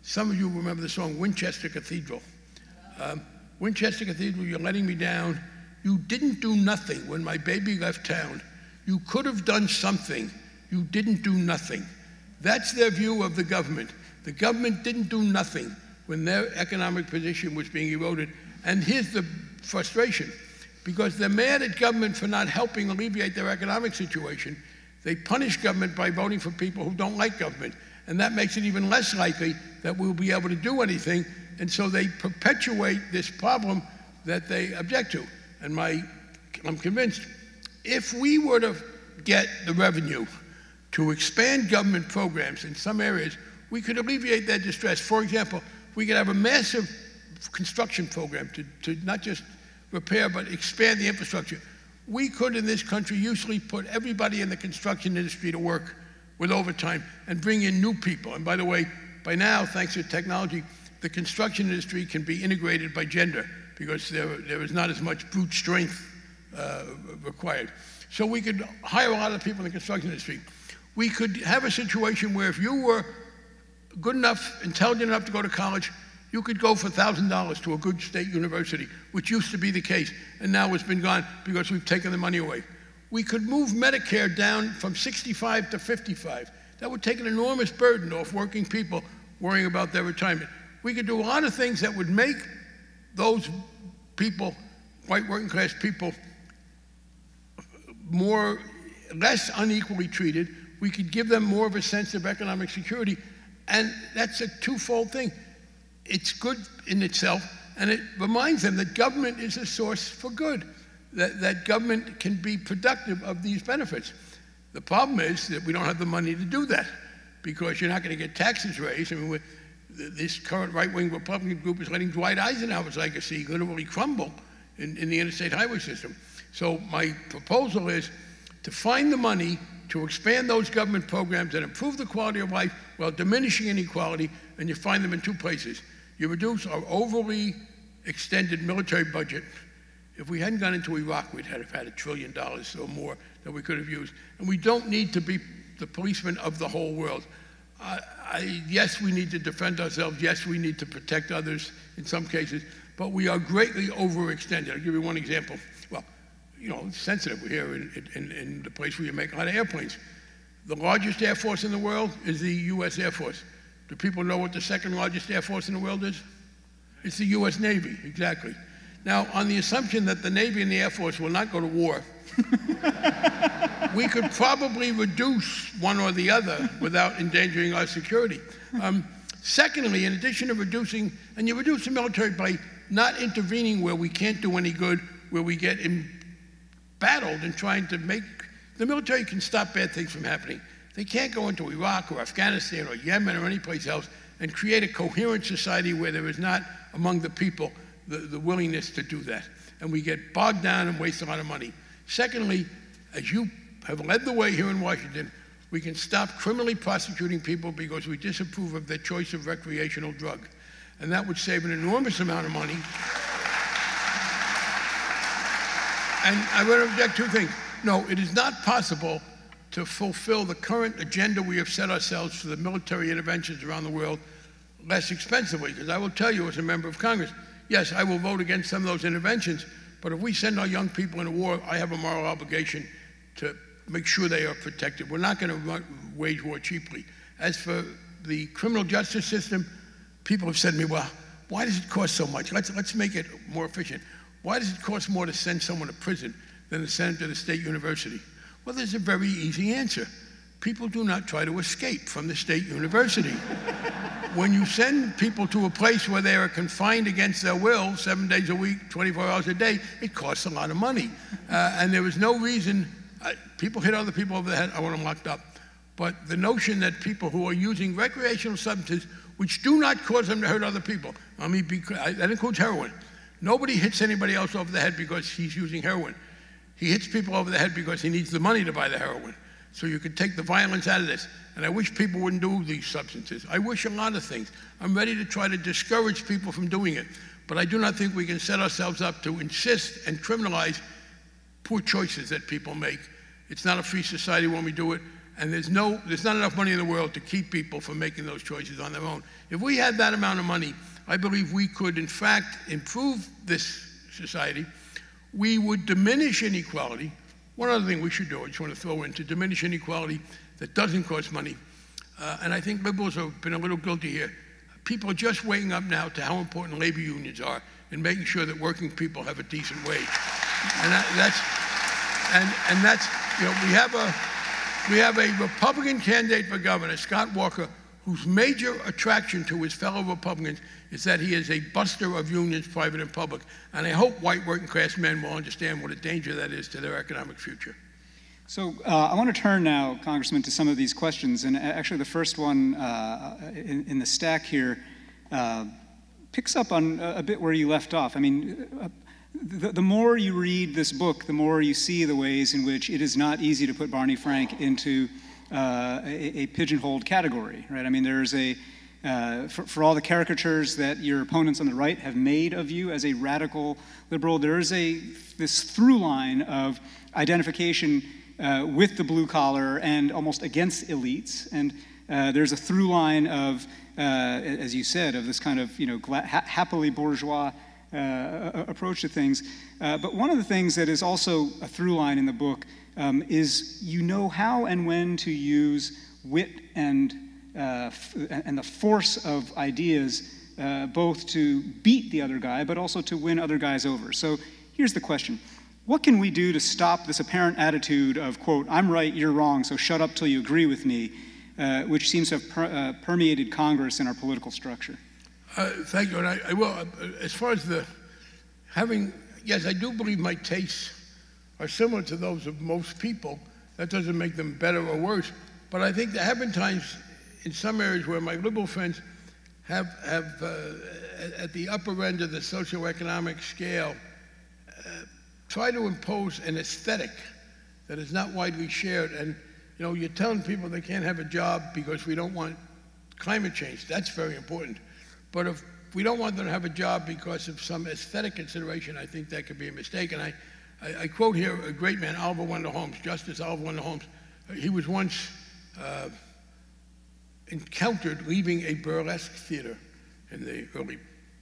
some of you remember the song Winchester Cathedral. Winchester Cathedral, you're letting me down. You didn't do nothing when my baby left town. You could have done something. You didn't do nothing. That's their view of the government. The government didn't do nothing when their economic position was being eroded. And here's the frustration. Because they're mad at government for not helping alleviate their economic situation, they punish government by voting for people who don't like government. And that makes it even less likely that we'll be able to do anything. And so they perpetuate this problem that they object to. And I'm convinced, if we were to get the revenue to expand government programs in some areas, we could alleviate their distress. For example, we could have a massive construction program to not just repair, but expand the infrastructure. We could, in this country, usually put everybody in the construction industry to work with overtime and bring in new people. And by the way, by now, thanks to technology, the construction industry can be integrated by gender because there is not as much brute strength required. So we could hire a lot of people in the construction industry. We could have a situation where if you were good enough, intelligent enough to go to college, you could go for $1,000 to a good state university, which used to be the case, and now it's been gone because we've taken the money away. We could move Medicare down from 65 to 55. That would take an enormous burden off working people worrying about their retirement. We could do a lot of things that would make those people, white working class people, less unequally treated. We could give them more of a sense of economic security, and that's a twofold thing. It's good in itself, and it reminds them that government is a source for good, that government can be productive of these benefits. The problem is that we don't have the money to do that, because you're not going to get taxes raised. I mean, this current right-wing Republican group is letting Dwight Eisenhower's legacy literally crumble in the interstate highway system. So my proposal is to find the money to expand those government programs that improve the quality of life while diminishing inequality, and you find them in two places. You reduce our overly extended military budget. If we hadn't gone into Iraq, we'd have had $1 trillion or more that we could have used. And we don't need to be the policeman of the whole world. Yes, we need to defend ourselves. Yes, we need to protect others in some cases, but we are greatly overextended. I'll give you one example. Well, you know, it's sensitive. We're here in the place where you make a lot of airplanes. The largest air force in the world is the U.S. Air Force. Do people know what the second largest air force in the world is? It's the U.S. Navy, exactly. Now, on the assumption that the Navy and the Air Force will not go to war, we could probably reduce one or the other without endangering our security. Secondly, in addition to reducing, and you reduce the military by not intervening where we can't do any good, where we get embattled in trying to make, the military can stop bad things from happening. They can't go into Iraq or Afghanistan or Yemen or any place else and create a coherent society where there is not among the people the willingness to do that. And we get bogged down and waste a lot of money. Secondly, as you have led the way here in Washington, we can stop criminally prosecuting people because we disapprove of their choice of recreational drug. And that would save an enormous amount of money. And I would object two things. No, it is not possible to fulfill the current agenda we have set ourselves for the military interventions around the world less expensively. Because I will tell you as a member of Congress, yes, I will vote against some of those interventions, but if we send our young people into war, I have a moral obligation to make sure they are protected. We're not going to wage war cheaply. As for the criminal justice system, people have said to me, well, why does it cost so much? Let's make it more efficient. Why does it cost more to send someone to prison than to send them to the state university? Well, there's a very easy answer. People do not try to escape from the state university. When you send people to a place where they are confined against their will 7 days a week, 24 hours a day, it costs a lot of money. And there is no reason, people hit other people over the head, I want them locked up. But the notion that people who are using recreational substances, which do not cause them to hurt other people, I mean, that includes heroin. Nobody hits anybody else over the head because he's using heroin. He hits people over the head because he needs the money to buy the heroin. So you could take the violence out of this. And I wish people wouldn't do these substances. I wish a lot of things. I'm ready to try to discourage people from doing it. But I do not think we can set ourselves up to insist and criminalize poor choices that people make. It's not a free society when we do it. And there's not enough money in the world to keep people from making those choices on their own. If we had that amount of money, I believe we could, in fact, improve this society. We would diminish inequality. One other thing we should do, I just want to throw in, to diminish inequality that doesn't cost money. And I think liberals have been a little guilty here. People are just waking up now to how important labor unions are in making sure that working people have a decent wage. And that's, you know, we have a Republican candidate for governor, Scott Walker, whose major attraction to his fellow Republicans is that he is a buster of unions, private and public. And I hope white working class men will understand what a danger that is to their economic future. So I want to turn now, Congressman, to some of these questions. And actually the first one in the stack here picks up on a bit where you left off. I mean, the more you read this book, the more you see the ways in which it is not easy to put Barney Frank into a pigeonholed category, right? I mean, there's for all the caricatures that your opponents on the right have made of you as a radical liberal, there is this through line of identification with the blue collar and almost against elites. And there's a through line of, as you said, of this kind of, you know, happily bourgeois approach to things. But one of the things that is also a through line in the book is you know how and when to use wit and the force of ideas both to beat the other guy, but also to win other guys over. So here's the question. What can we do to stop this apparent attitude of, quote, I'm right, you're wrong, so shut up till you agree with me, which seems to have permeated Congress and our political structure? Thank you, and I will. As far as yes, I do believe my tastes are similar to those of most people. That doesn't make them better or worse, but I think there have been times in some areas where my liberal friends have at the upper end of the socioeconomic scale, try to impose an aesthetic that is not widely shared. And you're telling people they can't have a job because we don't want climate change. That's very important. But if we don't want them to have a job because of some aesthetic consideration, I think that could be a mistake. And I quote here a great man, Oliver Wendell Holmes, Justice Oliver Wendell Holmes. He was once encountered leaving a burlesque theater in the early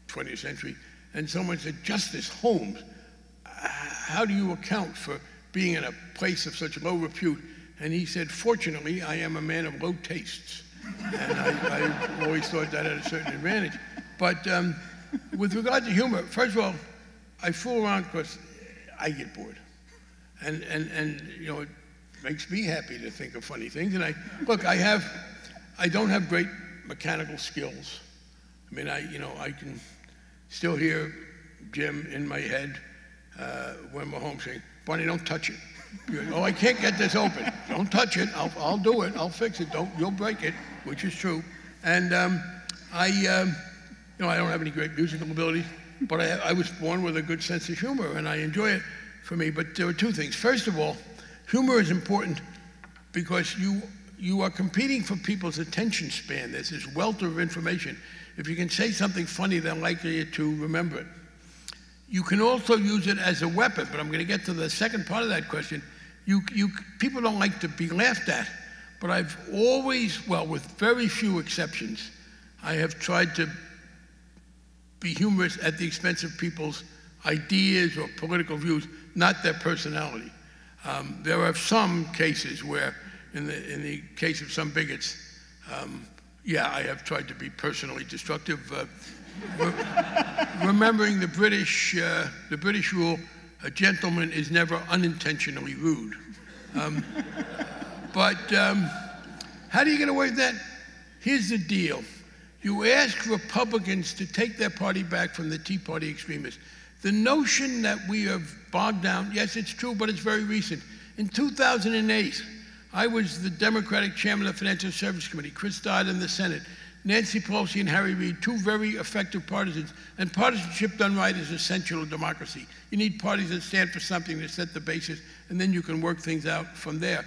20th century, and someone said, Justice Holmes, how do you account for being in a place of such low repute? And he said, fortunately, I am a man of low tastes. And I always thought that had a certain advantage. But with regard to humor, first of all, I fool around because I get bored. And it makes me happy to think of funny things. And I don't have great mechanical skills. I mean, I can still hear Jim in my head when we're home saying, Barney, don't touch it. Oh, I can't get this open. Don't touch it. I'll do it. I'll fix it. You'll break it, which is true. And I don't have any great musical ability, but I was born with a good sense of humor, and I enjoy it for me. But there are two things. First of all, humor is important because you are competing for people's attention span. There's this welter of information. If you can say something funny, they're likely to remember it. You can also use it as a weapon, but I'm going to get to the second part of that question. People don't like to be laughed at, but I've always, well, with very few exceptions, I have tried to be humorous at the expense of people's ideas or political views, not their personality. There are some cases where, in the case of some bigots, I have tried to be personally destructive. Remembering the British rule, a gentleman is never unintentionally rude. But how do you get away with that? Here's the deal. You ask Republicans to take their party back from the Tea Party extremists. The notion that we have bogged down, yes, it's true, but it's very recent. In 2008, I was the Democratic chairman of the Financial Services Committee, Chris Dodd in the Senate, Nancy Pelosi and Harry Reid, two very effective partisans, and partisanship done right is essential to democracy. You need parties that stand for something to set the basis, and then you can work things out from there.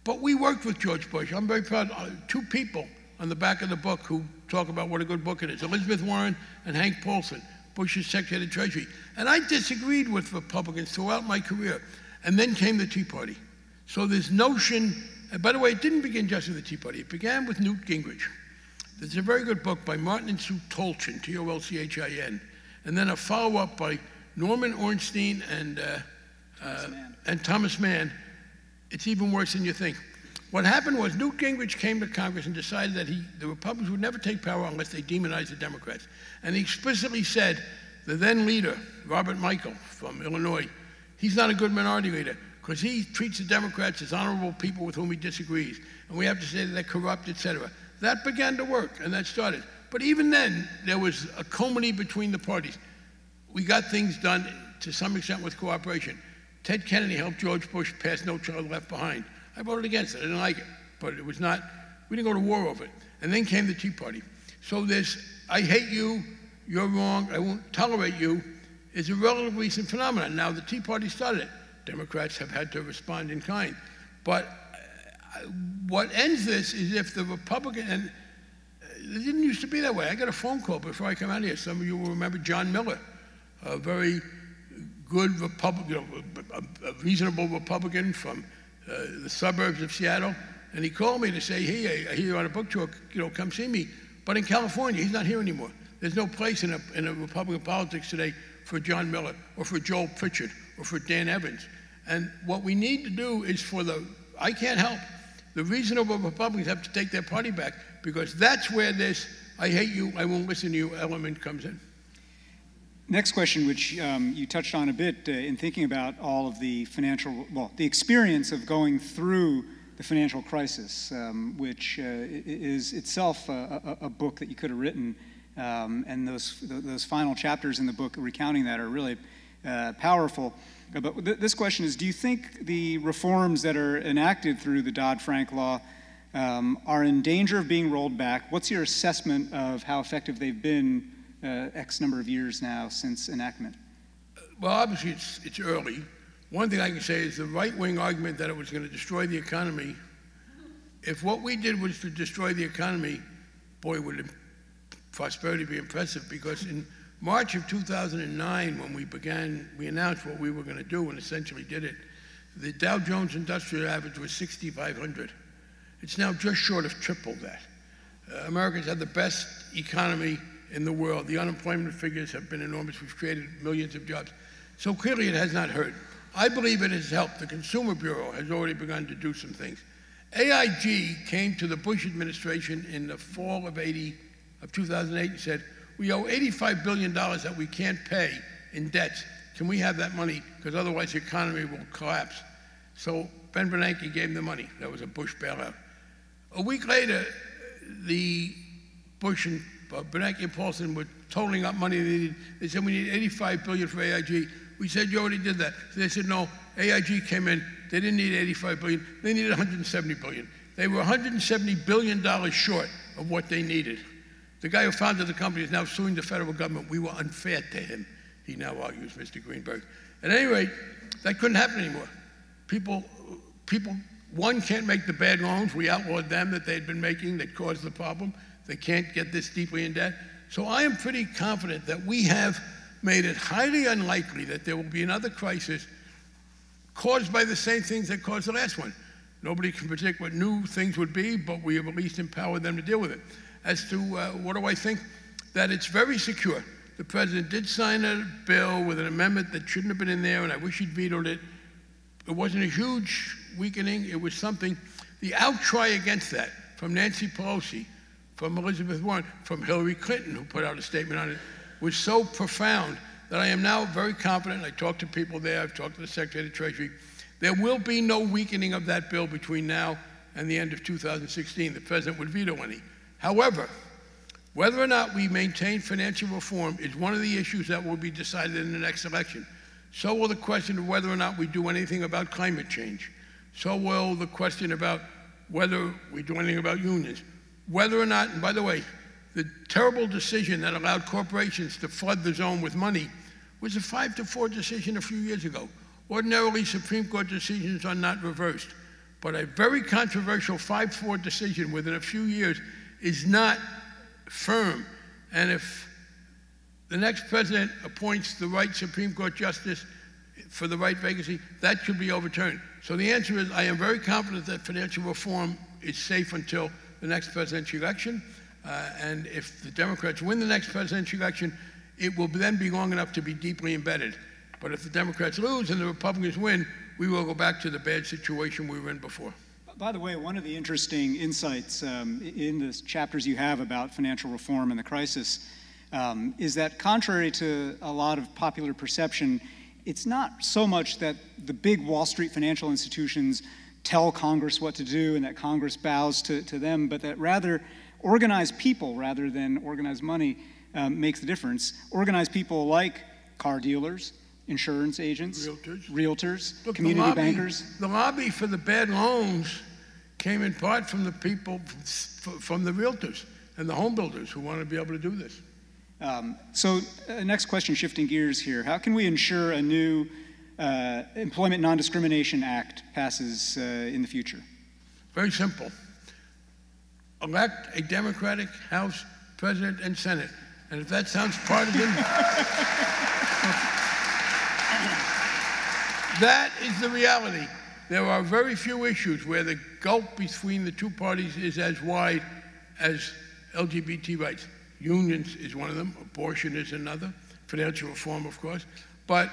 But we worked with George Bush. I'm very proud. Two people on the back of the book who talk about what a good book it is, Elizabeth Warren and Hank Paulson, Bush's Secretary of the Treasury. And I disagreed with Republicans throughout my career. And then came the Tea Party. So this notion, and by the way, it didn't begin just with the Tea Party. It began with Newt Gingrich. There's a very good book by Martin and Sue Tolchin, T-O-L-C-H-I-N, and then a follow-up by Norman Ornstein and Thomas Mann. It's even worse than you think. What happened was Newt Gingrich came to Congress and decided that the Republicans would never take power unless they demonized the Democrats. And he explicitly said, the then leader, Robert Michael from Illinois, he's not a good minority leader because he treats the Democrats as honorable people with whom he disagrees. And we have to say that they're corrupt, etc. That began to work, and that started. But even then, there was a comity between the parties. We got things done to some extent with cooperation. Ted Kennedy helped George Bush pass No Child Left Behind. I voted against it. I didn't like it, but it was not, we didn't go to war over it. And then came the Tea Party. So this, I hate you, you're wrong, I won't tolerate you, is a relatively recent phenomenon. Now, the Tea Party started it. Democrats have had to respond in kind. But what ends this is if the Republican, and it didn't used to be that way. I got a phone call before I come out here. Some of you will remember John Miller, a very good Republican, a reasonable Republican from the suburbs of Seattle. And he called me to say, hey, I hear you're on a book tour, come see me. But in California, he's not here anymore. There's no place in a Republican politics today for John Miller or for Joel Pritchard or for Dan Evans. And what we need to do is I can't help. The reasonable Republicans have to take their party back because that's where this I hate you, I won't listen to you element comes in. Next question, which you touched on a bit in thinking about all of the the experience of going through the financial crisis, which is itself a book that you could have written, and those final chapters in the book recounting that are really powerful. But this question is, do you think the reforms that are enacted through the Dodd-Frank law are in danger of being rolled back? What's your assessment of how effective they've been X number of years now since enactment? Well, obviously it's early. One thing I can say is the right-wing argument that it was going to destroy the economy, if what we did was to destroy the economy, boy, would prosperity be impressive, because in March of 2009, when we announced what we were going to do and essentially did it, the Dow Jones Industrial Average was 6,500. It's now just short of triple that. Americans have the best economy in the world. The unemployment figures have been enormous. We've created millions of jobs. So clearly it has not hurt. I believe it has helped. The Consumer Bureau has already begun to do some things. AIG came to the Bush administration in the fall of 2008 and said, we owe $85 billion that we can't pay in debts. Can we have that money? Because otherwise the economy will collapse. So Ben Bernanke gave them the money. That was a Bush bailout. A week later, the Bush and Bernanke and Paulson were totaling up money they needed. They said, we need $85 billion for AIG. We said, you already did that. So they said, no, AIG came in. They didn't need $85 billion. They needed $170 billion. They were $170 billion short of what they needed. The guy who founded the company is now suing the federal government. We were unfair to him, he now argues, Mr. Greenberg. At any rate, that couldn't happen anymore. People, one, can't make the bad loans. We outlawed them that they'd been making that caused the problem. They can't get this deeply in debt. So I am pretty confident that we have made it highly unlikely that there will be another crisis caused by the same things that caused the last one. Nobody can predict what new things would be, but we have at least empowered them to deal with it. As to what do I think? That it's very secure. The president did sign a bill with an amendment that shouldn't have been in there, and I wish he'd vetoed it. It wasn't a huge weakening. It was something. The outcry against that from Nancy Pelosi, from Elizabeth Warren, from Hillary Clinton, who put out a statement on it, was so profound that I am now very confident. I talked to people there. I've talked to the Secretary of the Treasury. There will be no weakening of that bill between now and the end of 2016. The president would veto any. However, whether or not we maintain financial reform is one of the issues that will be decided in the next election. So will the question of whether or not we do anything about climate change. So will the question about whether we do anything about unions. Whether or not, and by the way, the terrible decision that allowed corporations to flood the zone with money was a 5-4 decision a few years ago. Ordinarily, Supreme Court decisions are not reversed. But a very controversial 5-4 decision within a few years is not firm. And if the next president appoints the right Supreme Court justice for the right vacancy, that should be overturned. So the answer is, I am very confident that financial reform is safe until the next presidential election. And if the Democrats win the next presidential election, it will then be long enough to be deeply embedded. But if the Democrats lose and the Republicans win, we will go back to the bad situation we were in before. By the way, one of the interesting insights in the chapters you have about financial reform and the crisis is that contrary to a lot of popular perception, it's not so much that the big Wall Street financial institutions tell Congress what to do and that Congress bows to them, but that rather organized people rather than organized money makes the difference. Organized people like car dealers, insurance agents, realtors, Look, community bankers. The lobby for the bad loans came in part from the people, from the realtors and the home builders who want to be able to do this. Next question, shifting gears here. How can we ensure a new Employment Non-Discrimination Act passes in the future? Very simple. Elect a Democratic House, President, and Senate. And if that sounds partisan, that is the reality. There are very few issues where the gulf between the two parties is as wide as LGBT rights. Unions is one of them, abortion is another, financial reform, of course. But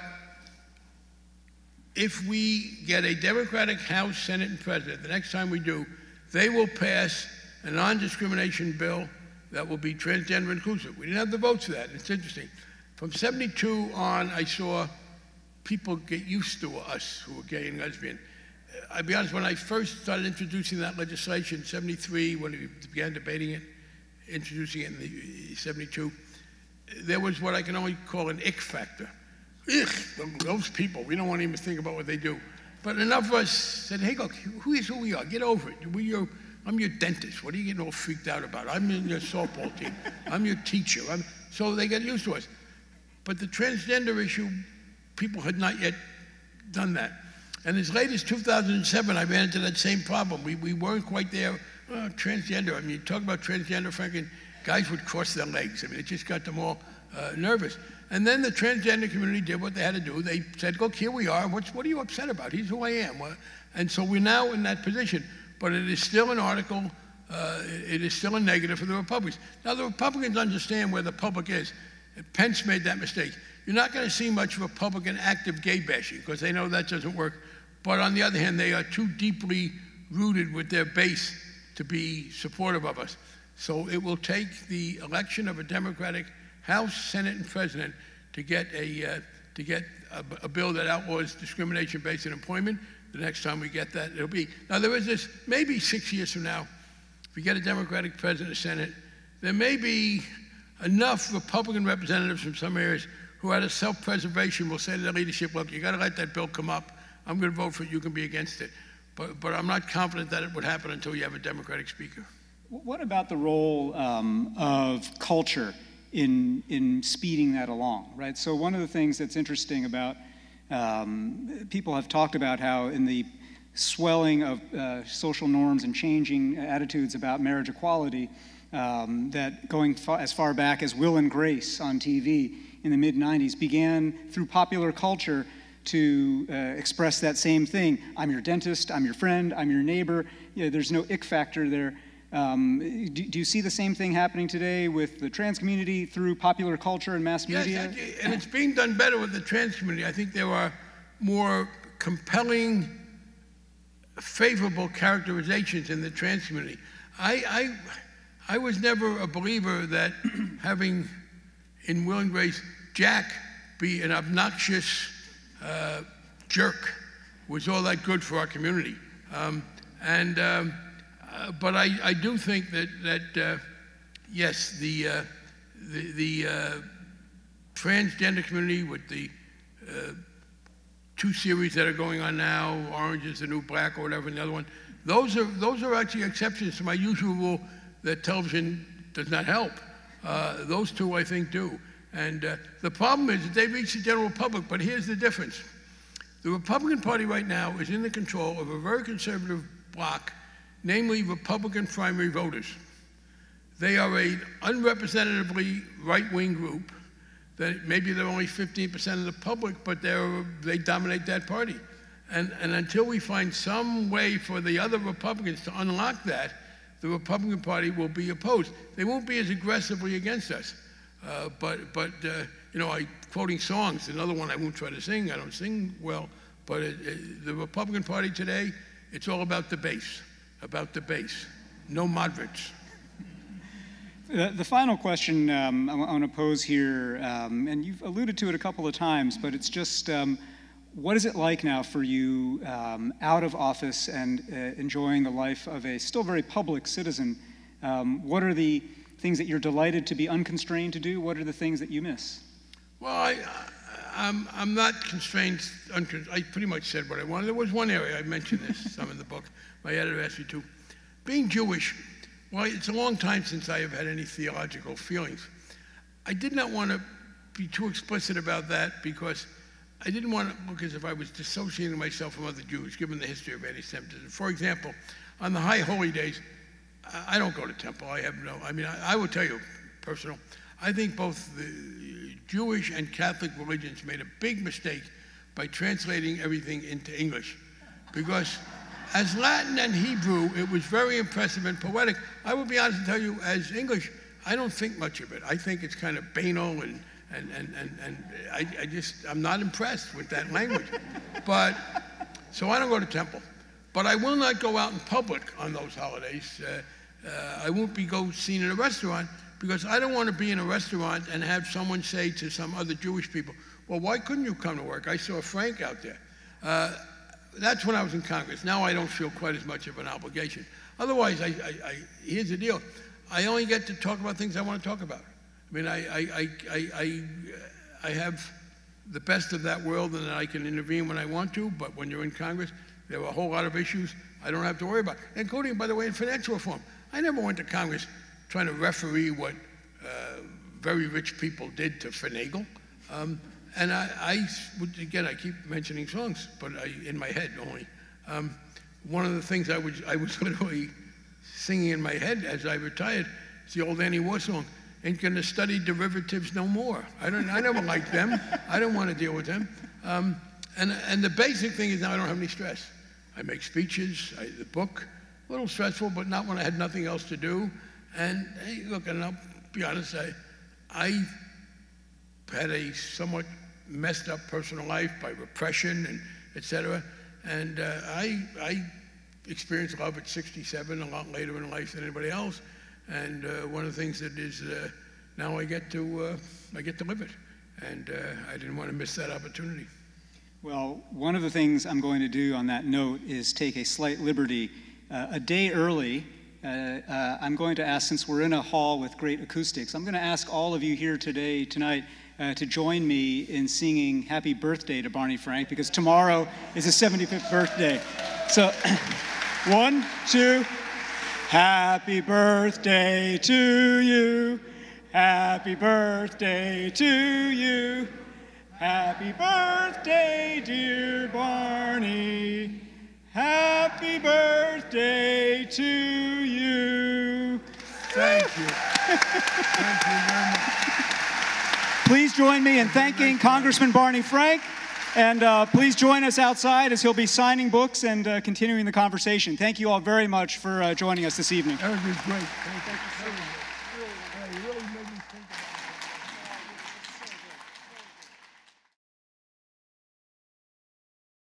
if we get a Democratic House, Senate, and President, the next time we do, they will pass a non-discrimination bill that will be transgender inclusive. We didn't have the votes for that. And it's interesting. From 72 on, I saw people get used to us who were gay and lesbian. I'll be honest, when I first started introducing that legislation, 73, when we began debating it, introducing it in the 72, there was what I can only call an ick factor. Ugh, those people, we don't want to even think about what they do. But enough of us said, hey, look, who is who we are? Get over it. I'm your dentist. What are you getting all freaked out about? I'm in your softball team. I'm your teacher. So they got used to us. But the transgender issue, people had not yet done that. And as late as 2007, I ran into that same problem. We weren't quite there. Oh, transgender, I mean, you talk about transgender, Frank, and guys would cross their legs. I mean, it just got them all nervous. And then the transgender community did what they had to do. They said, look, here we are. What are you upset about? Here's who I am. And so we're now in that position. But it is still an article. It is still a negative for the Republicans. Now, the Republicans understand where the public is. Pence made that mistake. You're not going to see much Republican active gay bashing because they know that doesn't work. But on the other hand, they are too deeply rooted with their base to be supportive of us. So it will take the election of a Democratic House, Senate, and President to get a bill that outlaws discrimination based on employment. The next time we get that, it'll be. Now, there is this, maybe 6 years from now, if we get a Democratic President or Senate, there may be enough Republican representatives from some areas who out of self-preservation will say to the leadership, look, you got to let that bill come up. I'm going to vote for it. You can be against it. But I'm not confident that it would happen until you have a Democratic speaker. What about the role of culture in speeding that along, right? So one of the things that's interesting about, people have talked about how in the swelling of social norms and changing attitudes about marriage equality, that going as far back as Will and Grace on TV in the mid-90s began through popular culture to express that same thing. I'm your dentist, I'm your friend, I'm your neighbor. You know, there's no ick factor there. Do you see the same thing happening today with the trans community through popular culture and mass media? Yes, and it's being done better with the trans community. I think there are more compelling, favorable characterizations in the trans community. I was never a believer that having in Will and Grace Jack be an obnoxious jerk was all that good for our community. But I do think that yes, the transgender community with the two series that are going on now, Orange is the New Black or whatever, and the other one, those are actually exceptions to my usual rule that television does not help. Those two, I think, do. And the problem is that they reach the general public, but here's the difference. The Republican Party right now is in the control of a very conservative bloc, namely Republican primary voters. They are an unrepresentatively right-wing group that maybe they're only 15% of the public, but they dominate that party. And until we find some way for the other Republicans to unlock that, the Republican Party will be opposed. They won't be as aggressively against us. But you know, quoting songs, another one I won't try to sing. I don't sing well. But the Republican Party today, it's all about the base. About the base, no moderates. The final question I want to pose here, and you've alluded to it a couple of times, but it's just, what is it like now for you out of office and enjoying the life of a still very public citizen? What are the things that you're delighted to be unconstrained to do? What are the things that you miss? Well, I'm not constrained. I pretty much said what I wanted. There was one area, I mentioned this, some in the book. My editor asked me to. Being Jewish, well, it's a long time since I have had any theological feelings. I did not want to be too explicit about that because I didn't want to look as if I was dissociating myself from other Jews, given the history of anti-Semitism. For example, on the high holy days, I don't go to temple. I will tell you, personal, I think both the Jewish and Catholic religions made a big mistake by translating everything into English. Because as Latin and Hebrew, it was very impressive and poetic. I will be honest and tell you, as English, I don't think much of it. I think it's kind of banal and I'm not impressed with that language. But, so I don't go to temple. But I will not go out in public on those holidays. I won't be seen in a restaurant because I don't want to be in a restaurant and have someone say to some other Jewish people, well, why couldn't you come to work? I saw Frank out there. That's when I was in Congress. Now I don't feel quite as much of an obligation. Otherwise, here's the deal. I only get to talk about things I want to talk about. I mean, I have the best of that world, and I can intervene when I want to, but when you're in Congress, there are a whole lot of issues I don't have to worry about, including, by the way, in financial reform. I never went to Congress trying to referee what very rich people did to finagle. And again, I keep mentioning songs, but in my head only. One of the things I was literally singing in my head as I retired is the old anti-war song, "Ain't gonna study derivatives no more." I never liked them. I don't want to deal with them. And the basic thing is now I don't have any stress. I make speeches, the book, a little stressful, but not when I had nothing else to do. And hey, look, and I'll be honest, I had a somewhat messed up personal life by repression and et cetera. And I experienced love at 67, a lot later in life than anybody else. And one of the things that is now I get to live it. And I didn't want to miss that opportunity. Well, one of the things I'm going to do on that note is take a slight liberty. A day early, I'm going to ask, since we're in a hall with great acoustics, I'm going to ask all of you here tonight, to join me in singing Happy Birthday to Barney Frank, because tomorrow is his 75th birthday. So, 1, 2, happy birthday to you, happy birthday to you, happy birthday, dear Barney, happy birthday to you. Thank you. Thank you very much. Please join me in thanking Congressman Barney Frank, and please join us outside as he'll be signing books and continuing the conversation. Thank you all very much for joining us this evening. Eric was great. Thank you so much. You really made me think about it.